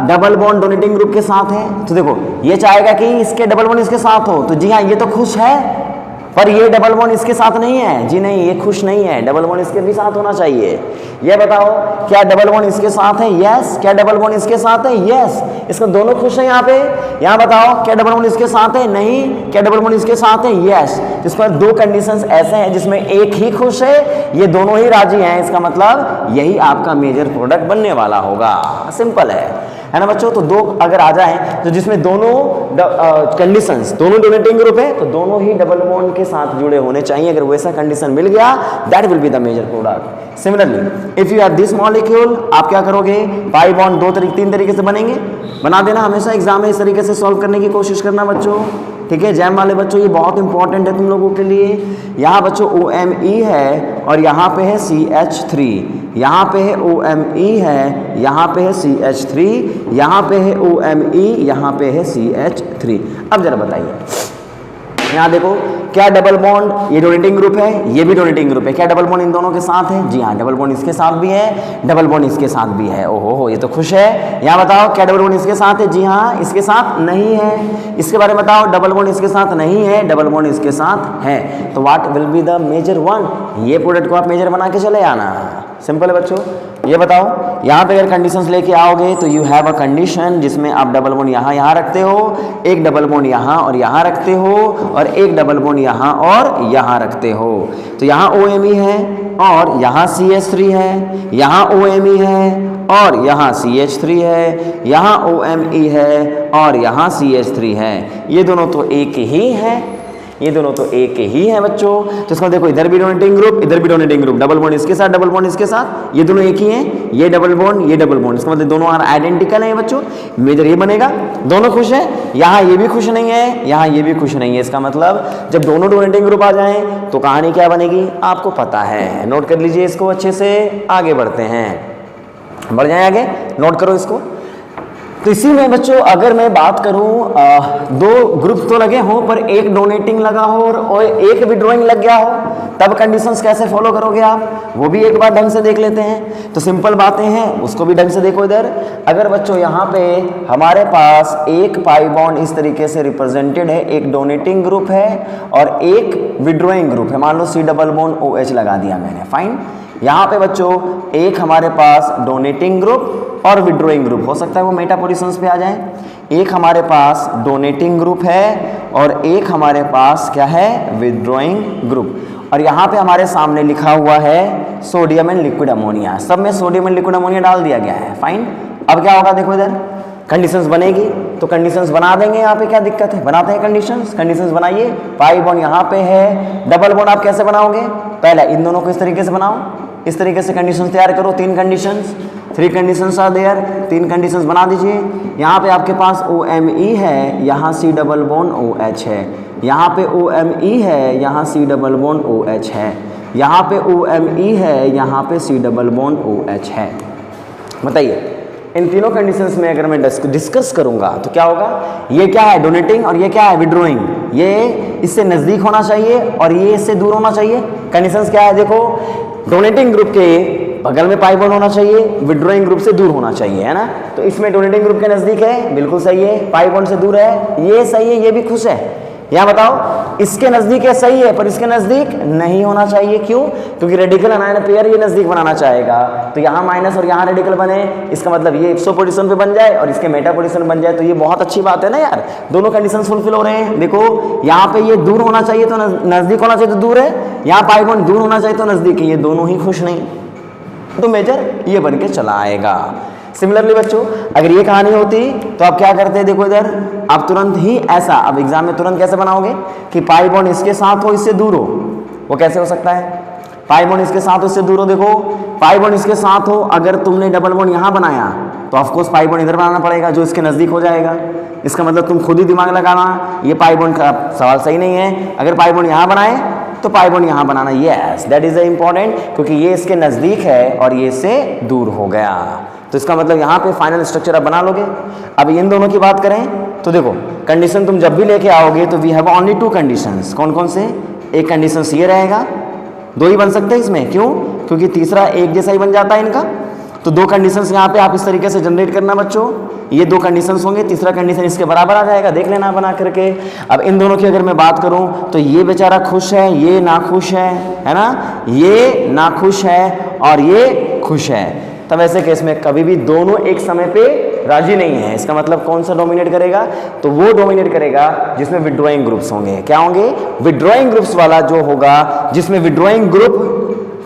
डबल बॉन्ड डोनेटिंग ग्रुप के साथ है? तो देखो ये चाहेगा कि इसके डबल बॉन्ड इसके साथ हो, तो जी हाँ ये तो खुश है, पर ये डबल बॉन्ड इसके साथ नहीं है, जी नहीं ये खुश नहीं है, डबल बॉन्ड इसके भी साथ होना चाहिए। ये बताओ क्या डबल बॉन्ड इसके साथ है? यस। क्या डबल बॉन्ड इसके साथ है? यस। इसमें दोनों खुश हैं यहाँ पे। यहाँ बताओ क्या डबल बॉन्ड इसके साथ है? नहीं। क्या डबल बॉन्ड इसके साथ है? यस। इस पर दो कंडीशंस ऐसे हैं जिसमें एक ही खुश है, ये दोनों ही राजी हैं, इसका मतलब यही आपका मेजर प्रोडक्ट बनने वाला होगा। सिंपल है ना बच्चों। तो दो अगर आ जाए तो जिसमें दोनों कंडीशंस, दोनों डोनेटिंग ग्रुप है तो दोनों ही डबल बॉन्ड के साथ जुड़े होने चाहिए। अगर वैसा कंडीशन मिल गया that will be the major product. Similarly if you have this molecule, आप क्या करोगे, पाई बॉन्ड तीन तरीके से बनेंगे, बना देना। हमेशा एग्जाम में इस तरीके से सॉल्व करने की कोशिश करना बच्चों, ठीक है। जैम वाले बच्चों ये बहुत इंपॉर्टेंट है तुम लोगों के लिए। यहाँ बच्चों OMe है और यहाँ पे है CH3, यहाँ पे है OMe है, यहाँ पे है CH3, यहाँ पे है OMe, यहाँ पे है CH3। अब जरा बताइए यहाँ देखो क्या डबल बॉन्ड, ये डोनेटिंग ग्रुप है, ये भी डोनेटिंग ग्रुप है, क्या डबल बॉन्ड इन दोनों के साथ है? जी हाँ डबल बॉन्ड इसके साथ भी है, डबल बॉन्ड इसके साथ भी है। ओहो हो ये तो खुश है। यहाँ बताओ क्या डबल बॉन्ड इसके साथ है? जी हाँ इसके साथ नहीं है। इसके बारे में बताओ डबल बॉन्ड इसके साथ नहीं है, डबल बॉन्ड इसके साथ है। तो what will be the major one? ये प्रोडक्ट को आप मेजर बना के चले आना। सिंपल है बच्चों। ये बताओ यहाँ पे अगर कंडीशंस लेके आओगे तो यू हैव अ कंडीशन जिसमें आप डबल बॉन्ड यहाँ रखते हो, एक डबल बॉन्ड यहाँ और यहाँ रखते हो, और एक डबल बॉन्ड यहाँ और यहाँ रखते हो। तो यहाँ OMe है और यहाँ CH3 है, यहाँ OMe है और यहाँ CH3 है, यहाँ OMe है और यहाँ CH3 है। ये दोनों तो एक ही है, ये दोनों तो एक ही है बच्चों। तो इसमें देखो इधर भी डोनेटिंग ग्रुप, इधर भी डोनेटिंग ग्रुप, डबल बॉन्ड इसके साथ, डबल बॉन्ड इसके साथ, ये दोनों एक ही हैं। ये डबल बॉन्ड, ये डबल बॉन्ड, इसका मतलब दोनों आइडेंटिकल हैं बच्चों। मेजर ये बनेगा, दोनों खुश हैं। यहाँ ये भी खुश नहीं है, यहाँ ये भी खुश नहीं है। इसका मतलब जब दोनों डोनेटिंग ग्रुप आ जाएं तो कहानी क्या बनेगी आपको पता है। नोट कर लीजिए इसको अच्छे से, आगे बढ़ते हैं, बढ़ जाए आगे, नोट करो इसको। तो इसी में बच्चों अगर मैं बात करूं दो ग्रुप तो लगे हों पर एक डोनेटिंग लगा हो और एक विड्रॉइंग लग गया हो, तब कंडीशंस कैसे फॉलो करोगे आप, वो भी एक बार ढंग से देख लेते हैं। तो सिंपल बातें हैं, उसको भी ढंग से देखो इधर। अगर बच्चों यहाँ पे हमारे पास एक पाई बॉन्ड इस तरीके से रिप्रेजेंटेड है, एक डोनेटिंग ग्रुप है और एक विड्रॉइंग ग्रुप है, मान लो C डबल बॉन्ड OH लगा दिया मैंने, फाइन। यहाँ पे बच्चों एक हमारे पास डोनेटिंग ग्रुप और विड्रॉइंग ग्रुप, हो सकता है वो मेटा पोजीशंस पे आ जाए। एक हमारे पास डोनेटिंग ग्रुप है और एक हमारे पास क्या है, विड्रॉइंग ग्रुप। और यहाँ पे हमारे सामने लिखा हुआ है सोडियम एंड लिक्विड अमोनिया, सब में सोडियम एंड लिक्विड अमोनिया डाल दिया गया है, फाइन। अब क्या होगा देखो इधर, कंडीशंस बनेगी तो कंडीशंस बना देंगे। यहाँ पे क्या दिक्कत है, बनाते हैं कंडीशंस बनाइए। पाई बॉन्ड यहाँ पे है, डबल बॉन्ड आप कैसे बनाओगे, पहले इन दोनों को इस तरीके से बनाओ, इस तरीके से कंडीशंस तैयार करो। 3 conditions, 3 conditions are there, 3 conditions बना दीजिए। यहाँ पे आपके पास OMe है, यहाँ C डबल बॉन्ड OH है, यहाँ पे OMe है, यहाँ C डबल बॉन्ड OH है, यहाँ पे OMe है, यहाँ पे C डबल बॉन्ड OH है। बताइए इन तीनों कंडीशंस में अगर मैं डिस्कस करूंगा तो क्या होगा, ये क्या है डोनेटिंग और ये क्या है विड्रॉइंग, ये इससे नज़दीक होना चाहिए और ये इससे दूर होना चाहिए। कंडीशंस क्या है देखो, डोनेटिंग ग्रुप के बगल में पाई बॉन्ड होना चाहिए, विड्रॉइंग ग्रुप से दूर होना चाहिए, है ना। तो इसमें डोनेटिंग ग्रुप के नज़दीक है, बिल्कुल सही है, पाई बॉन्ड से दूर है, ये सही है, ये भी खुश है। यहाँ बताओ इसके नज़दीक है, सही है, पर इसके नज़दीक नहीं होना चाहिए, क्यों, क्योंकि रेडिकल अनायन पेयर ये नज़दीक बनाना चाहेगा। तो यहाँ माइनस और यहाँ रेडिकल बने, इसका मतलब ये ipso पोजीशन पे बन जाए और इसके मेटा पोजीशन बन जाए, तो ये बहुत अच्छी बात है ना यार, दोनों कंडीशंस फुलफिल हो रहे हैं। देखो यहाँ पे ये दूर होना चाहिए तो नज़दीक होना चाहिए तो दूर है, यहाँ पाई बॉन्ड दूर होना चाहिए तो नज़दीक है, ये दोनों ही खुश नहीं, तो मेजर ये बन के चला आएगा। सिमिलरली बच्चों अगर ये कहानी होती तो आप क्या करते हैं, देखो इधर आप तुरंत ही ऐसा, अब एग्जाम में तुरंत कैसे बनाओगे कि पाई बॉन्ड इसके साथ हो इससे दूर हो, वो कैसे हो सकता है, पाई बॉन्ड इसके साथ हो इससे दूर हो। देखो पाई बॉन्ड इसके साथ हो, अगर तुमने डबल बॉन्ड यहाँ बनाया तो ऑफकोर्स पाई बॉन्ड इधर बनाना पड़ेगा जो इसके नज़दीक हो जाएगा। इसका मतलब तुम खुद ही दिमाग लगाना, ये पाई बॉन्ड का सवाल सही नहीं है। अगर पाई बॉन्ड यहाँ बनाए तो पाई बॉन्ड यहाँ बनाना, यस दैट इज इम्पॉर्टेंट, क्योंकि ये इसके नज़दीक है और ये इससे दूर हो गया। तो इसका मतलब यहाँ पे फाइनल स्ट्रक्चर आप बना लोगे। अब इन दोनों की बात करें तो देखो कंडीशन तुम जब भी लेके आओगे तो वी हैव ओनली 2 कंडीशंस। कौन कौन से? एक कंडीशन ये रहेगा, 2 ही बन सकते हैं इसमें, क्यों? क्योंकि तीसरा एक जैसा ही बन जाता है इनका। तो 2 कंडीशंस यहाँ पे आप इस तरीके से जनरेट करना बच्चों, ये 2 कंडीशंस होंगे, तीसरा कंडीशन इसके बराबर आ जाएगा, देख लेना बना करके। अब इन दोनों की अगर मैं बात करूं तो ये बेचारा खुश है, ये नाखुश है ना, ये नाखुश है और ये खुश है। तब ऐसे केस में कभी भी दोनों एक समय पे राजी नहीं है। इसका मतलब कौन सा डोमिनेट करेगा? तो वो डोमिनेट करेगा जिसमें विड्रॉइंग ग्रुप्स होंगे। क्या होंगे? विड्रॉइंग ग्रुप्स वाला जो होगा, जिसमें विड्रॉइंग ग्रुप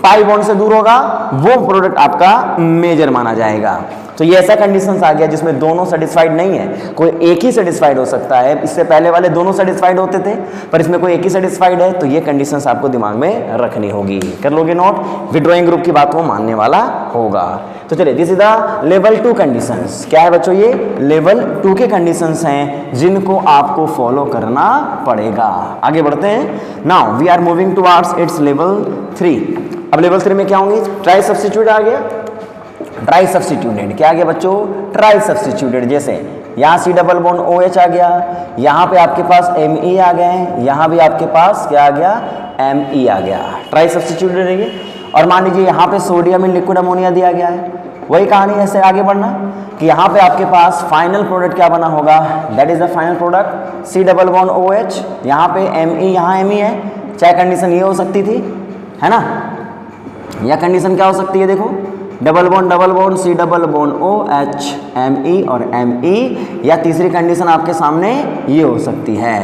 पाई बॉन्ड से दूर होगा, वो प्रोडक्ट आपका मेजर माना जाएगा। तो ये ऐसा कंडीशंस आ गया जिसमें दोनों सेटिस्फाइड नहीं है, कोई एक ही सेटिस्फाइड हो सकता है। इससे पहले वाले दोनों सेटिस्फाइड होते थे, पर इसमें कोई एक ही सेटिस्फाइड है, तो ये कंडीशंस आपको दिमाग में रखनी होगी। कर लोगे नोट? विड्रॉइंग ग्रुप की बात को मानने वाला होगा। तो चलिए, this is the level 2 conditions. क्या है बच्चों? ये लेवल 2 के कंडीशंस हैं जिनको आपको फॉलो करना पड़ेगा। आगे बढ़ते हैं। Now we are moving towards its level 3। अब लेवल 3 में क्या होंगे? ट्राई सब्स्टिट्यूट आ गया, ट्राई सब्स्टिट्यूटेड। क्या आ गया बच्चों? Try substituted. जैसे यहाँ C डबल बॉन्ड OH आ गया, यहाँ पे आपके पास Me आ गए, यहाँ भी आपके पास क्या आ गया? Me आ गया। ट्राई सब्स्टिट्यूटेड है ये। और मान लीजिए यहाँ पे सोडियम इन लिक्विड अमोनिया दिया गया है, वही कहानी ऐसे आगे बढ़ना कि यहाँ पे आपके पास फाइनल प्रोडक्ट क्या बना होगा? That is the final product C double bond OH, यहाँ पे Me, यहाँ Me है। चाहे कंडीशन ये हो सकती थी, है ना, या कंडीशन क्या हो सकती है? देखो, double bond C double bond OH Me और Me, या तीसरी कंडीशन आपके सामने ये हो सकती है।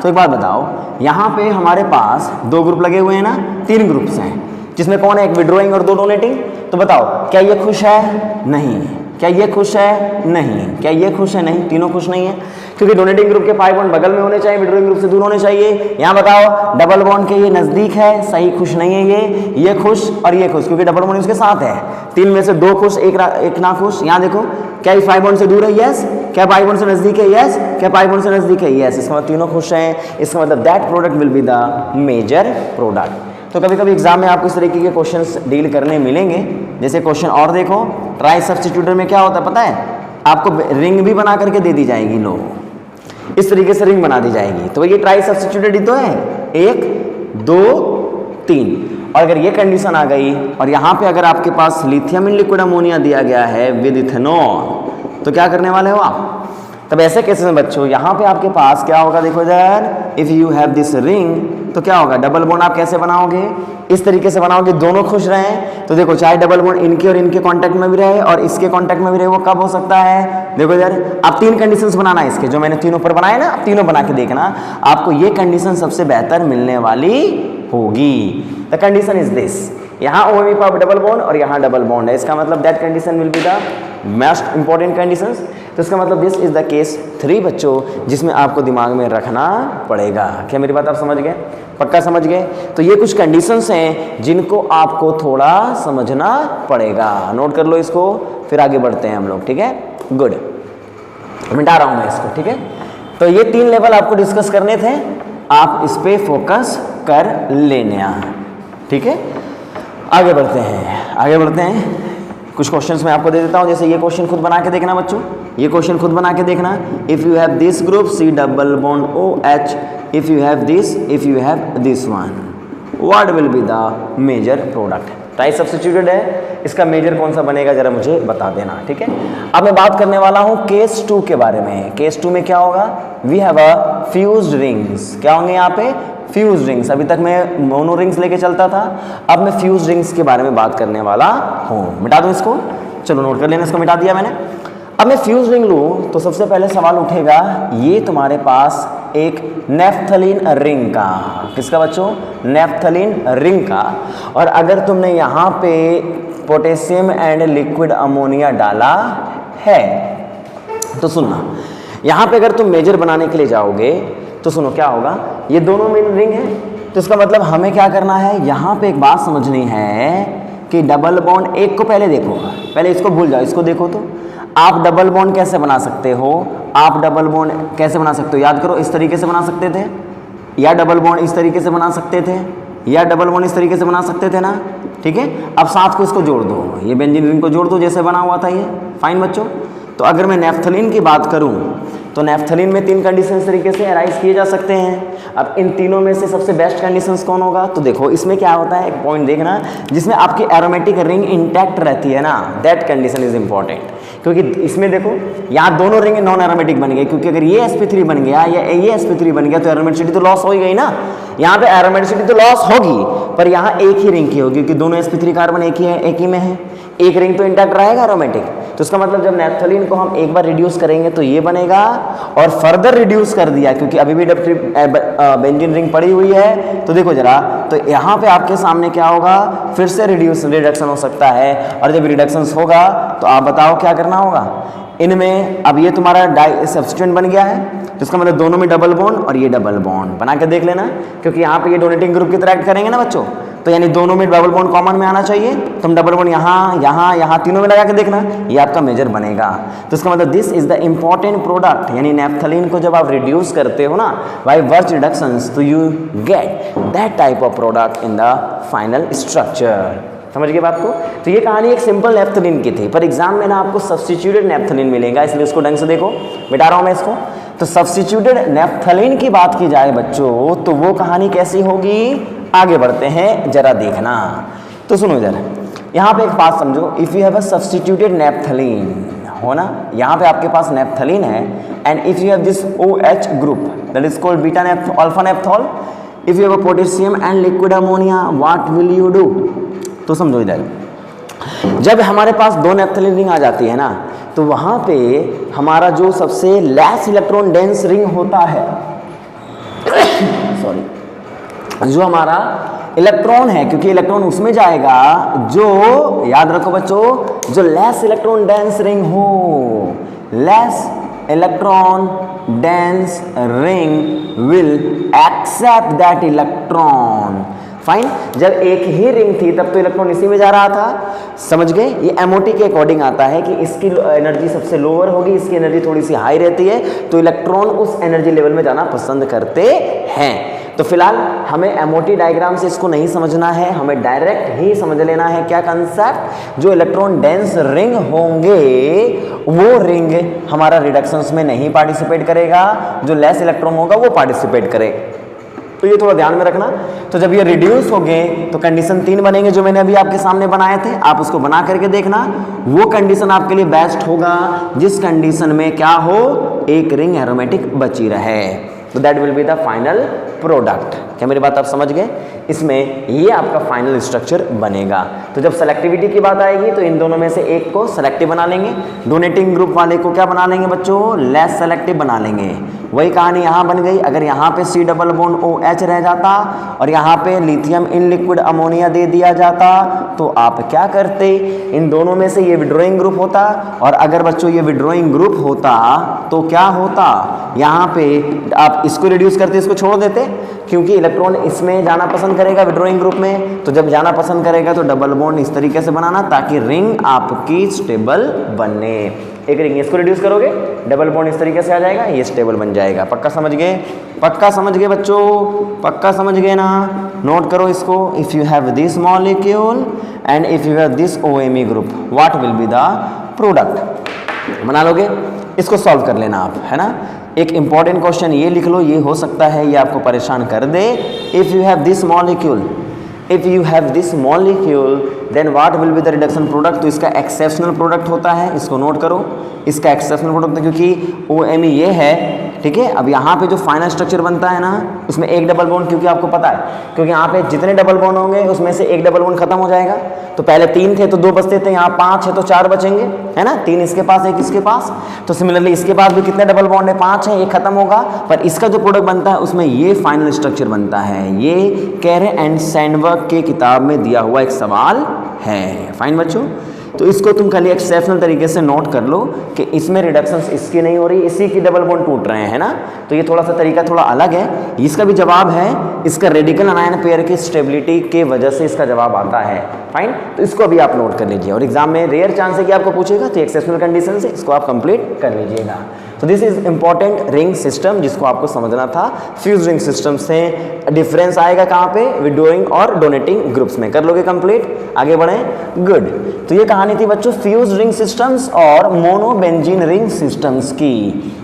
तो एक बात बताओ, यहाँ पे हमारे पास 2 ग्रुप लगे हुए हैं ना, 3 ग्रुप्स हैं, जिसमें कौन है? एक विड्रॉइंग और 2 डोनेटिंग। तो बताओ, क्या ये खुश है? नहीं। क्या ये खुश है? नहीं। क्या ये खुश है? नहीं। तीनों खुश नहीं है, क्योंकि डोनेटिंग ग्रुप के 5 बॉन्ड बगल में होने चाहिए, विड्रॉइंग ग्रुप से दूर होने चाहिए। यहाँ बताओ, डबल बॉन्ड के ये नजदीक है, सही, खुश नहीं है ये खुश और ये खुश, क्योंकि डबल बॉन्ड उसके साथ है। 3 में से 2 खुश, एक ना खुश। यहाँ देखो, क्या ये 5 बॉन्ड से दूर है? यस। क्या 5 बॉन्ड से नजदीक है? यस। क्या 5 बॉन्ड से नजदीक है? यस। इसका मतलब तीनों खुश हैं। इसका मतलब that product will be the major product. तो कभी कभी एग्जाम में आपको इस तरीके के क्वेश्चंस डील करने मिलेंगे। जैसे क्वेश्चन और देखो, ट्राई सब्स्टिट्यूटर में क्या होता है पता है? आपको रिंग भी बना करके दे दी जाएगी। लो, इस तरीके से रिंग बना दी जाएगी। तो ये ट्राई सब्स्टिट्यूटेड ही तो है, 1 2 3। और अगर ये कंडीशन आ गई और यहाँ पे अगर आपके पास लिथियम इन लिक्विड अमोनिया दिया गया है विद इथेनॉल, तो क्या करने वाले हो आप? तब ऐसे केसेस में बच्चों यहाँ पे आपके पास क्या होगा? देखो इधर, if you have this ring, तो क्या होगा? डबल बॉन्ड आप कैसे बनाओगे? इस तरीके से बनाओगे, दोनों खुश रहें। तो देखो, चाहे डबल बॉन्ड इनके और इनके कांटेक्ट में भी रहे और इसके कांटेक्ट में भी रहे, वो कब हो सकता है? देखो इधर, आप 3 कंडीशंस बनाना है इसके, जो मैंने 3 ऊपर बनाए ना, आप तीनों बना के देखना, आपको ये कंडीशन सबसे बेहतर मिलने वाली होगी। द कंडीशन इज दिस, यहाँ OMe पर डबल बॉन्ड और यहाँ डबल बॉन्ड है। इसका मतलब that condition will be the most important conditions. तो इसका मतलब दिस इज द केस 3 बच्चों, जिसमें आपको दिमाग में रखना पड़ेगा। क्या मेरी बात आप समझ गए? पक्का समझ गए? तो ये कुछ कंडीशंस हैं जिनको आपको थोड़ा समझना पड़ेगा। नोट कर लो इसको, फिर आगे बढ़ते हैं हम लोग। ठीक है, गुड, मिटा रहा हूं मैं इसको। ठीक है, तो ये 3 लेवल आपको डिस्कस करने थे, आप इस पे फोकस कर लेना। ठीक है, आगे बढ़ते हैं। कुछ क्वेश्चंस मैं आपको दे देता हूं। जैसे ये क्वेश्चन खुद बना के देखना बच्चों, ये क्वेश्चन खुद बना के देखना। If you have this group C double bond OH, if you have this one, what will be the major product? Tri substituted है, इसका मेजर कौन सा बनेगा जरा मुझे बता देना। ठीक है, अब मैं बात करने वाला हूं केस 2 के बारे में। केस 2 में क्या होगा? We have a fused rings. क्या होंगे यहाँ पे? Fuse rings. अभी तक मैं मोनो रिंग्स लेके चलता था, अब मैं फ्यूज रिंग्स के बारे में बात करने वाला हूँ। मिटा दूँ इसको, चलो नोट कर लेना, इसको मिटा दिया मैंने। अब मैं फ्यूज रिंग लूँ तो सबसे पहले सवाल उठेगा, ये तुम्हारे पास एक नेफ्थलीन रिंग का, किसका बच्चों? नेफ्थलीन रिंग का। और अगर तुमने यहाँ पे पोटेशियम एंड लिक्विड अमोनिया डाला है तो सुनना, यहाँ पे अगर तुम मेजर बनाने के लिए जाओगे तो सुनो क्या होगा, ये दोनों मेन रिंग है। तो इसका मतलब हमें क्या करना है, यहाँ पे एक बात समझनी है कि डबल बॉन्ड, एक को पहले देखो, पहले इसको भूल जाओ, इसको देखो। तो आप डबल बॉन्ड कैसे बना सकते हो? आप डबल बॉन्ड कैसे बना सकते हो? याद करो, इस तरीके से बना सकते थे, या डबल बॉन्ड इस तरीके से बना सकते थे, या डबल बॉन्ड इस तरीके से बना सकते थे ना। ठीक है, अब साथ को इसको जोड़ दो, ये बेंजीन रिंग को जोड़ दो जैसे बना हुआ था ये। फाइन बच्चों, तो अगर मैं नेफ्थलीन की बात करूं तो नेफ्थलीन में 3 कंडीशन इस तरीके से अराइज किए जा सकते हैं। अब इन तीनों में से सबसे बेस्ट कंडीशंस कौन होगा? तो देखो इसमें क्या होता है, एक पॉइंट देखना, जिसमें आपकी एरोमेटिक रिंग इंटैक्ट रहती है ना, दैट कंडीशन इज इंपॉर्टेंट। क्योंकि इसमें देखो यहाँ दोनों रिंग नॉन एरोमेटिक बन गए, क्योंकि अगर ये sp3 बन गया या ये sp3 बन गया तो एरोमेटिसिटी तो लॉस हो ही गई ना। यहाँ पे एरोमेटिसिटी तो लॉस होगी, पर यहाँ एक ही रिंग की होगी, क्योंकि दोनों sp3 कार्बन एक ही में है, एक रिंग तो इंटैक्ट रहेगा एरोमेटिक। तो इसका मतलब जब नेफ्थलीन को हम एक बार रिड्यूस करेंगे तो ये बनेगा, और फर्दर रिड्यूस कर दिया क्योंकि अभी भी बेंजीन रिंग पड़ी हुई है, तो देखो जरा, तो यहाँ पे आपके सामने क्या होगा, फिर से रिडक्शन हो सकता है। और जब रिडक्शन होगा तो आप बताओ क्या करना होगा इनमें। अब ये तुम्हारा सब्स्टिट्यूएंट बन गया है, तो इसका मतलब दोनों में डबल बॉन्ड और ये डबल बॉन्ड बना के देख लेना, क्योंकि यहाँ पे ये डोनेटिंग ग्रुप की तरह एक्ट करेंगे ना बच्चों, तो यानी दोनों में डबल बॉन्ड कॉमन में आना चाहिए। तो हम डबल बॉन्ड यहाँ तीनों में लगा के देखना, ये आपका मेजर बनेगा। तो इसका मतलब this is the important product, यानी नेफ्थलीन को जब आप रिड्यूस करते हो ना बाय वर्च रिडक्शंस, तो you get that type of product in the final structure. समझ गए बात को? तो ये कहानी एक सिंपल नेफ्थलीन की थी, पर एग्जाम में ना आपको सब्स्टिट्यूटेड नेफ्थलीन मिलेगा, इसलिए उसको ढंग से देखो, मिटा रहा हूं मैं इसको। तो सब्स्टिट्यूटेड नेफ्थलीन की बात की जाए बच्चों, तो वो कहानी कैसी होगी, आगे बढ़ते हैं, जरा देखना। तो सुनो इधर, यहाँ पे एक बात समझो, if you have a substituted naphthalene, हो ना, यहाँ पे आपके पास नेफ्थलीन है, and if you have this OH group that is called beta alpha naphthol, if you have a potassium and liquid ammonia, what will you do? तो समझो इधर, जब हमारे पास 2 नेफ्थलीन रिंग आ जाती है ना, तो वहां पे हमारा जो सबसे लेस इलेक्ट्रॉन डेंस रिंग होता है सॉरी, जो हमारा इलेक्ट्रॉन है, क्योंकि इलेक्ट्रॉन उसमें जाएगा जो, याद रखो बच्चों, जो लेस इलेक्ट्रॉन डेंस रिंग हो, less electron dense ring will accept that electron. Fine, जब एक ही रिंग थी तब तो इलेक्ट्रॉन इसी में जा रहा था, समझ गए? ये एमओटी के अकॉर्डिंग आता है कि इसकी एनर्जी सबसे लोअर होगी, इसकी एनर्जी थोड़ी सी हाई रहती है, तो इलेक्ट्रॉन उस एनर्जी लेवल में जाना पसंद करते हैं। तो फिलहाल हमें एमओटी डायग्राम से इसको नहीं समझना है, हमें डायरेक्ट ही समझ लेना है क्या कंसेप्ट, जो इलेक्ट्रॉन डेंस रिंग होंगे वो रिंग हमारा रिडक्शंस में नहीं पार्टिसिपेट करेगा, जो लेस इलेक्ट्रॉन होगा वो पार्टिसिपेट करेगा। तो ये थोड़ा ध्यान में रखना। तो जब ये रिड्यूस हो गए तो कंडीशन 3 बनेंगे, जो मैंने अभी आपके सामने बनाए थे, आप उसको बना करके देखना, वो कंडीशन आपके लिए बेस्ट होगा जिस कंडीशन में क्या हो, एक रिंग एरोमेटिक बची रहे। तो that will be the final product. क्या मेरी बात आप समझ गए? इसमें ये आपका फाइनल स्ट्रक्चर बनेगा। तो जब सेलेक्टिविटी की बात आएगी तो इन दोनों में से एक को सेलेक्टिव बना लेंगे, डोनेटिंग ग्रुप वाले को क्या बना लेंगे बच्चों, लेस सेलेक्टिव बना लेंगे। वही कहानी यहाँ बन गई, अगर यहाँ पे C डबल बॉन्ड OH रह जाता और यहाँ पे लिथियम इन लिक्विड अमोनिया दे दिया जाता, तो आप क्या करते, इन दोनों में से ये विड्रॉइंग ग्रुप होता, और अगर बच्चों ये विड्रॉइंग ग्रुप होता तो क्या होता, यहाँ पे आप इसको रिड्यूस करते, इसको छोड़ देते, क्योंकि इलेक्ट्रॉन इसमें जाना पसंद करेगा विड्रॉइंग ग्रुप में, तो जब जाना पसंद करेगा तो डबल बॉन्ड इस तरीके से बनाना ताकि रिंग आपकी स्टेबल बने। एक रिंग इसको रिड्यूस करोगे, डबल बॉन्ड इस तरीके से आ जाएगा, ये स्टेबल बन जाएगा। पक्का समझ गए? पक्का समझ गए बच्चों? पक्का समझ गए ना? नोट करो इसको, if you have this molecule and if you have this OMe group, what will be the product. बना लोगे? इसको सॉल्व कर लेना आप, है ना। एक इंपॉर्टेंट क्वेश्चन ये लिख लो, ये हो सकता है ये आपको परेशान कर दे। If you have this molecule, if you have this molecule then what will be the reduction product. तो इसका एक्सेप्शनल प्रोडक्ट होता है, इसको नोट करो, इसका एक्सेप्शनल प्रोडक्ट, क्योंकि OMe ये है, ठीक है। अब यहाँ पे जो फाइनल स्ट्रक्चर बनता है ना, उसमें एक डबल बॉन्ड, क्योंकि आपको पता है, क्योंकि यहाँ पे जितने डबल बॉन्ड होंगे उसमें से एक डबल बॉन्ड खत्म हो जाएगा। तो पहले 3 थे तो 2 बचते थे, यहाँ 5 है तो 4 बचेंगे, है ना। 3 इसके पास, 1 इसके पास। तो सिमिलरली इसके पास भी कितने डबल बॉन्ड है, 5 है, 1 खत्म होगा, पर इसका जो प्रोडक्ट बनता है उसमें ये फाइनल स्ट्रक्चर बनता है। ये कैरे एंड सैंडबर्ग के किताब में दिया हुआ एक सवाल है। फाइन बच्चों, तो इसको तुम खाली एक्सेप्शनल तरीके से नोट कर लो कि इसमें रिडक्शंस इसकी नहीं हो रही, इसी की डबल बॉन्ड टूट रहे हैं ना। तो ये थोड़ा सा तरीका थोड़ा अलग है। इसका भी जवाब है, इसका रेडिकल अनायन पेयर की स्टेबिलिटी के वजह से इसका जवाब आता है। फाइन, तो इसको अभी आप नोट कर लीजिए, और एग्जाम में रेयर चांस है कि आपको पूछेगा, तो एक्सेप्शनल कंडीशन से इसको आप कंप्लीट कर लीजिएगा। तो तो this is important ring system जिसको आपको समझना था। फ्यूज रिंग सिस्टम से डिफरेंस आएगा कहाँ पे, विड्रोइंग और डोनेटिंग ग्रुप्स में। कर लोगे कंप्लीट, आगे बढ़े, गुड। तो ये कहानी थी बच्चों फ्यूज रिंग सिस्टम्स और मोनोबेंजीन रिंग सिस्टम्स की।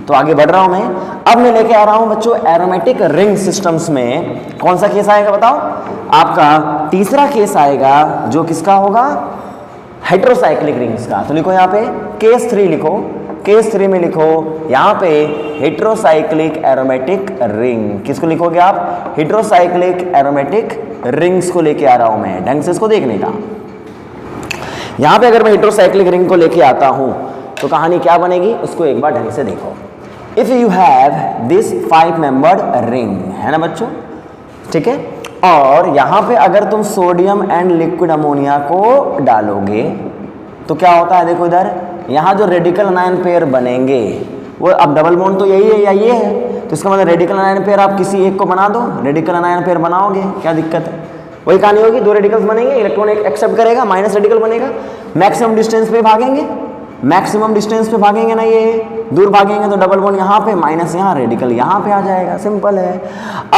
तो आगे बढ़ रहा हूं मैं, अब मैं लेके आ रहा हूं बच्चों एरोमेटिक रिंग सिस्टम्स में कौन सा केस आएगा बताओ, आपका तीसरा केस आएगा जो किसका होगा, हेटेरोसाइक्लिक रिंग्स का। तो लिखो यहाँ पे केस 3 लिखो, केस 3 में लिखो यहाँ पे हेटेरोसाइक्लिक एरोमेटिक रिंग। किसको लिखोगे आप, हेटेरोसाइक्लिक एरोमेटिक रिंग्स को लेके आ रहा हूं मैं, ढंग से इसको देखने का। यहां पे अगर मैं हेटेरोसाइक्लिक रिंग को लेके आता हूं तो कहानी क्या बनेगी उसको एक बार ढंग से देखो। If you have this 5 membered ring, है ना बच्चों, ठीक है, और यहां पे अगर तुम सोडियम एंड लिक्विड अमोनिया को डालोगे तो क्या होता है, देखो इधर, यहां जो रेडिकल अनायन पेयर बनेंगे वो, अब डबल बॉन्ड तो यही है या ये है, तो इसका मतलब रेडिकल अनायन पेयर आप किसी एक को बना दो, रेडिकल अनायन पेयर बनाओगे, क्या दिक्कत है, वही कहानी होगी, 2 रेडिकल्स बनेंगे, इलेक्ट्रॉन एक एक्सेप्ट करेगा, माइनस रेडिकल बनेगा, मैक्सिमम डिस्टेंस पे भागेंगे, मैक्सिमम डिस्टेंस पे भागेंगे ना, ये दूर भागेंगे तो डबल बॉन्ड यहाँ पे, माइनस यहाँ, रेडिकल यहाँ पे आ जाएगा, सिंपल है।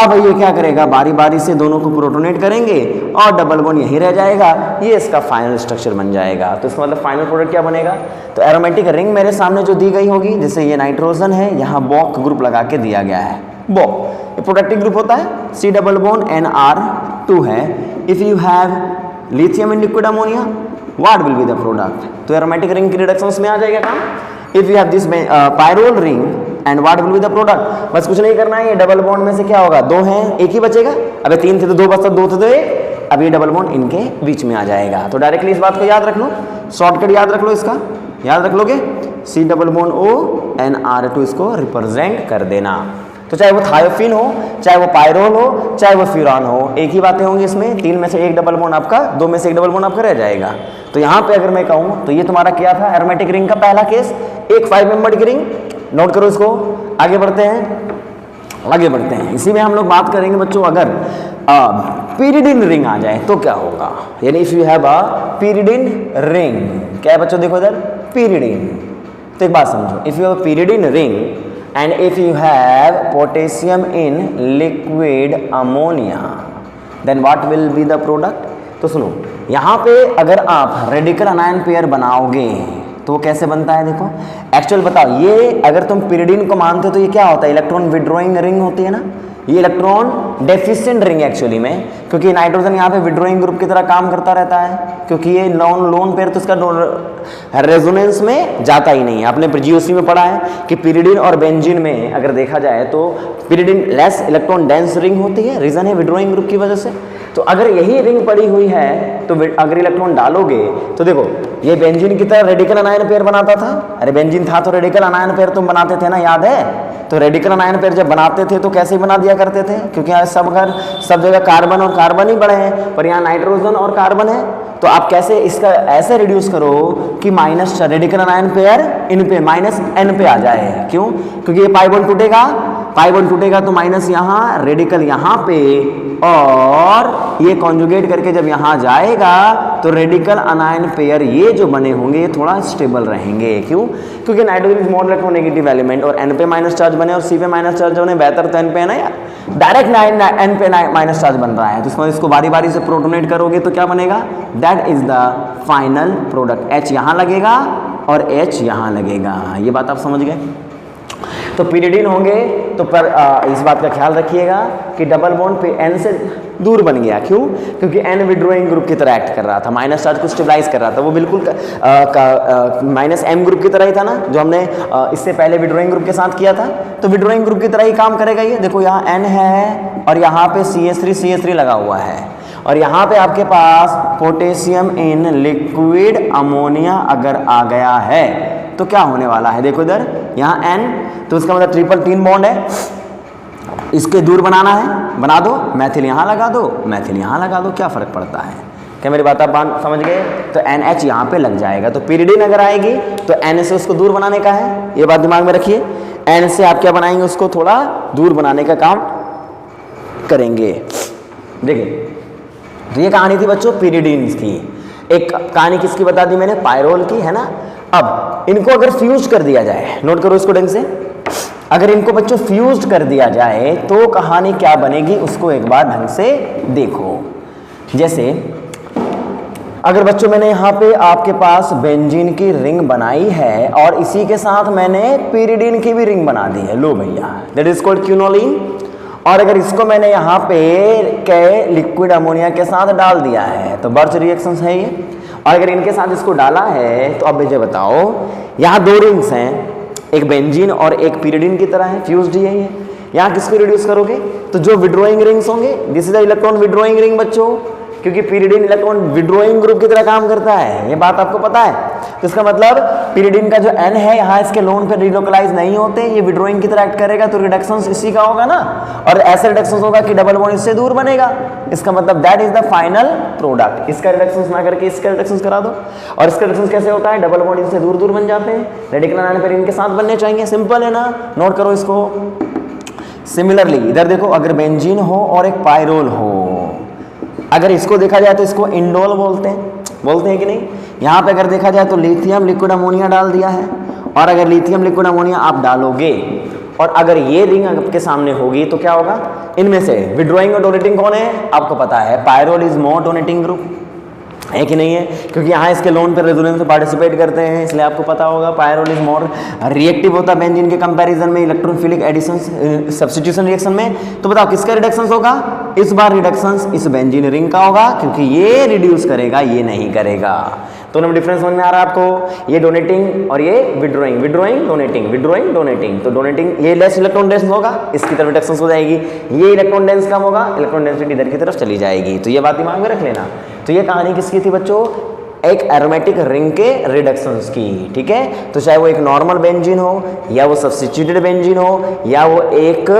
अब ये क्या करेगा, बारी बारी से दोनों को प्रोटोनेट करेंगे और डबल बॉन्ड यहीं रह जाएगा, ये इसका फाइनल स्ट्रक्चर बन जाएगा। तो इसका मतलब फाइनल प्रोडक्ट क्या बनेगा, तो एरोमेटिक रिंग मेरे सामने जो दी गई होगी, जैसे ये नाइट्रोजन है, यहाँ बॉक ग्रुप लगा के दिया गया है, बॉक, ये प्रोडक्टिव ग्रुप होता है, C डबल बॉन्ड NR2 है। If you have lithium in liquid ammonia, what will be the product, तो एरोमेटिक रिंग की रिडक्शंस में आ जाएगा काम। If you have this pyrrole ring and what will be the product, बस कुछ नहीं करना है, ये डबल बॉन्ड में से क्या होगा, 2 हैं, एक ही बचेगा, अबे 3 थे तो 2 बचता, 2 थे तो 1, अब ये डबल बॉन्ड इनके बीच में आ जाएगा। तो डायरेक्टली इस बात को याद रख लो, शॉर्टकट याद रख लो, इसका याद रख लोगे, C double bond O NR2 इसको रिप्रेजेंट कर देना। तो चाहे वो थायोफिन हो, चाहे वो पायरोल हो, चाहे वो फ्यूरान हो, एक ही बातें होंगी इसमें, 3 में से 1 डबल बॉन्ड आपका, 2 में से 1 डबल बॉन्ड आपका रह जाएगा। तो यहाँ पे अगर मैं कहूँ तो ये तुम्हारा क्या था, एरोमेटिक रिंग का पहला केस, एक 5 मेंबर्ड की रिंग, नोट करो इसको। आगे बढ़ते हैं, आगे बढ़ते हैं, इसी में हम लोग बात करेंगे बच्चों, अगर पीरिडिन रिंग आ जाए तो क्या होगा, यानी if you have a pyridine ring, क्या है बच्चों, देखो इधर पीरिडिन, तो एक बात समझो, if you have pyridine ring and if you have potassium in liquid ammonia then what will be the product। तो सुनो, यहाँ पे अगर आप रेडिकल अनायन पेयर बनाओगे तो वो कैसे बनता है, देखो एक्चुअल बताओ, ये अगर तुम पिरिडिन को मानते हो तो ये क्या होता है, इलेक्ट्रॉन विड्रॉइंग रिंग होती है ना, ये इलेक्ट्रॉन डेफिशिएंट रिंग एक्चुअली में, क्योंकि नाइट्रोजन यहाँ पे विड्रॉइंग ग्रुप की तरह काम करता रहता है, क्योंकि ये लोन पेयर तो इसका रेजोनेंस में जाता ही नहीं है। आपने GOC में पढ़ा है कि पिरिडिन और बेंजीन में अगर देखा जाए तो pyridine less electron dense ring होती है, रीजन है विड्रॉइंग ग्रुप की वजह से। तो अगर यही रिंग पड़ी हुई है तो अगर इलेक्ट्रॉन डालोगे तो देखो ये बेंजीन की तरह रेडिकल अनायन पेयर बनाता था, अरे बेंजीन था तो रेडिकल अनायन पेयर तुम बनाते थे ना, याद है, तो रेडिकल अनायन पेयर जब बनाते थे तो कैसे बना दिया करते थे, क्योंकि यहाँ सब जगह कार्बन और कार्बन ही बड़े हैं, पर यहाँ नाइट्रोजन और कार्बन है, तो आप कैसे इसका ऐसे रिड्यूस करो कि माइनस रेडिकल अनायन पेयर इन पे माइनस n पे आ जाए, क्यों, क्योंकि ये पाई बॉन्ड टूटेगा तो माइनस यहाँ, रेडिकल यहाँ पे, और ये कॉन्जुगेट करके जब यहाँ जाएगा तो रेडिकल अनायन पेयर ये जो बने होंगे ये थोड़ा स्टेबल रहेंगे, क्यों, क्योंकि nitrogen is more electronegative element और n पे माइनस चार्ज बने और C पे माइनस चार्ज बने, बेहतर तो n पे है ना यार, डायरेक्ट n पे माइनस चार्ज बन रहा है, तो इसको बारी बारी से प्रोटोनेट करोगे तो क्या बनेगा, that is the final product, H यहाँ लगेगा और H यहाँ लगेगा, ये बात आप समझ गए। तो पीरिडिन होंगे तो पर इस बात का ख्याल रखिएगा कि डबल बॉन्ड पे N से दूर बन गया, क्यों, क्योंकि N विड्रोइंग ग्रुप की तरह एक्ट कर रहा था, माइनस चार्ज को स्टेबलाइज कर रहा था, वो बिल्कुल माइनस M ग्रुप की तरह ही था ना, जो हमने इससे पहले विड्रोइंग ग्रुप के साथ किया था, तो विड्रोइंग ग्रुप की तरह ही काम करेगा ये। देखो यहाँ N है और यहाँ पे CH3 लगा हुआ है, और यहाँ पे आपके पास पोटेशियम इन लिक्विड अमोनिया अगर आ गया है तो क्या होने वाला है, देखो इधर यहाँ N, तो इसका मतलब ट्रिपल 3 बॉन्ड है, इसके दूर बनाना है, बना दो, मैथिल यहाँ लगा दो, मैथिल यहाँ लगा दो, क्या फ़र्क पड़ता है, क्या मेरी बात आप समझ गए। तो NH यहाँ पे लग जाएगा, तो पीरिडिन अगर आएगी तो N से उसको दूर बनाने का है, ये बात दिमाग में रखिए, N से आप क्या बनाएंगे, उसको थोड़ा दूर बनाने का काम करेंगे। देखिए तो ये कहानी थी बच्चों पीरिडिन्स की। एक कहानी किसकी बता दी मैंने, पायरोल की, है ना। अब इनको अगर फ्यूज कर दिया जाए, नोट करो इसको ढंग से, अगर इनको बच्चों फ्यूज्ड कर दिया जाए तो कहानी क्या बनेगी उसको एक बार ढंग से देखो। जैसे अगर बच्चों मैंने यहाँ पे आपके पास बेंजीन की रिंग बनाई है और इसी के साथ मैंने पिरिडीन की भी रिंग बना दी है, लो भैया, दैट इज कॉल्ड क्यूनोलिन। और अगर इसको मैंने यहाँ पे के लिक्विड अमोनिया के साथ डाल दिया है तो बर्च रिएक्शंस है ये। और अगर इनके साथ इसको डाला है तो अब मुझे बताओ, यहाँ दो रिंग्स हैं, एक बेंजीन और एक पिरिडीन की तरह है, फ्यूज्ड है ये। यहाँ किसको रिड्यूस करोगे तो जो विड्रॉइंग रिंग्स होंगे, this is the electron withdrawing ring बच्चों, क्योंकि पिरिडीन इलेक्ट्रॉन विड्रॉइंग ग्रुप की तरह काम करता है, ये बात आपको पता है। तो इसका मतलब पिरिडीन का जो N है यहाँ इसके लोन पे रिलोकलाइज नहीं होते, ये विड्रॉइंग की तरह एक्ट करेगा तो रिडक्शंस इसी का होगा ना, और ऐसे रिडक्शंस होगा कि डबल बॉन्ड इससे दूर बनेगा। इसका मतलब that is the final product. इसका रिडक्शंस ना करके इसका रिडक्शंस करा दो। और इसका रिडक्शंस कैसे होता है, डबल बॉन्ड इससे दूर दूर बन जाते हैं, रेडिकल आयन पर इनके साथ बनने चाहिए, सिंपल है ना, नोट करो इसको। सिमिलरली इधर देखो, अगर बेंजीन हो और एक पायरोल हो, अगर इसको देखा जाए तो इसको इंडोल बोलते हैं कि नहीं। यहाँ पे अगर देखा जाए तो लिथियम लिक्विड अमोनिया डाल दिया है, और अगर लिथियम लिक्विड अमोनिया आप डालोगे और अगर ये रिंग आपके सामने होगी तो क्या होगा, इनमें से विड्रॉइंग और डोनेटिंग कौन है आपको पता है, pyrrole is more donating group है कि नहीं है, क्योंकि यहाँ इसके लोन पर रेजोनेंस में पार्टिसिपेट करते हैं, इसलिए आपको पता होगा पायरोल इज मोर रिएक्टिव होता है बेंजीन के कंपैरिजन में इलेक्ट्रोफिलिक एडिशन सब्स्टिट्यूशन रिएक्शन में। तो बताओ किसका रिडक्शंस होगा, इस बार रिडक्शंस इस बेंजीन रिंग का होगा, क्योंकि ये रिड्यूस करेगा ये नहीं करेगा। दोनों में डिफरेंस समझ में आ रहा है आपको, ये डोनेटिंग और ये withdrawing, withdrawing donating, withdrawing donating. तो डोनेटिंग ये लेस इलेक्ट्रॉन डेंस होगा, इसकी तरफ रिडक्शंस हो जाएगी, ये इलेक्ट्रॉन डेंस कम होगा, इलेक्ट्रॉन डेंसिटी इधर की तरफ चली जाएगी। तो ये बात दिमाग में रख लेना। तो ये कहानी किसकी थी बच्चों, एक एरोमेटिक रिंग के रिडक्शंस की, ठीक है। तो चाहे वो एक नॉर्मल बेंजीन हो, या वो सब्स्टिट्यूटेड बेंजीन हो, या वो एक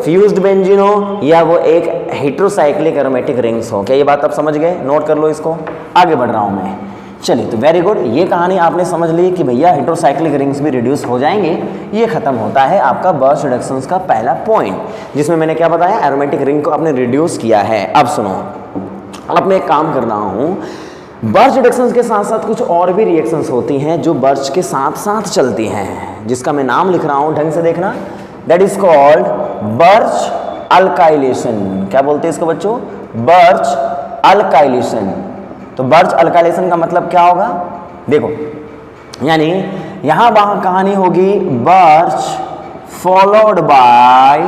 फ्यूज्ड बेंजीन हो, या वो एक हेटेरोसाइक्लिक एरोमेटिक रिंग्स हो। क्या ये बात आप समझ गए, नोट कर लो इसको, आगे बढ़ रहा हूं मैं। चलिए तो वेरी गुड, ये कहानी आपने समझ ली कि भैया हेटेरोसाइक्लिक रिंग्स भी रिड्यूस हो जाएंगे। ये खत्म होता है आपका बर्च रिडक्शंस का पहला पॉइंट, जिसमें मैंने क्या बताया, एरोमेटिक रिंग को आपने रिड्यूस किया है। अब सुनो, अब मैं एक काम कर रहा हूं, बर्च रिडक्शंस के साथ साथ कुछ और भी रिएक्शंस होती हैं जो बर्च के साथ साथ चलती हैं, जिसका मैं नाम लिख रहा हूं, ढंग से देखना, that is called birch alkylation. क्या बोलते हैं इसको बच्चों, बर्च अल्काइलेशन। तो बर्च अल्काइलेशन का मतलब क्या होगा, देखो, यानी यहां वहां कहानी होगी बर्च फॉलोड बाय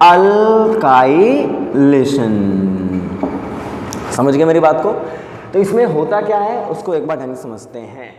अल्काइलेशन। समझ गए मेरी बात को। तो इसमें होता क्या है उसको एक बार ढंग से समझते हैं।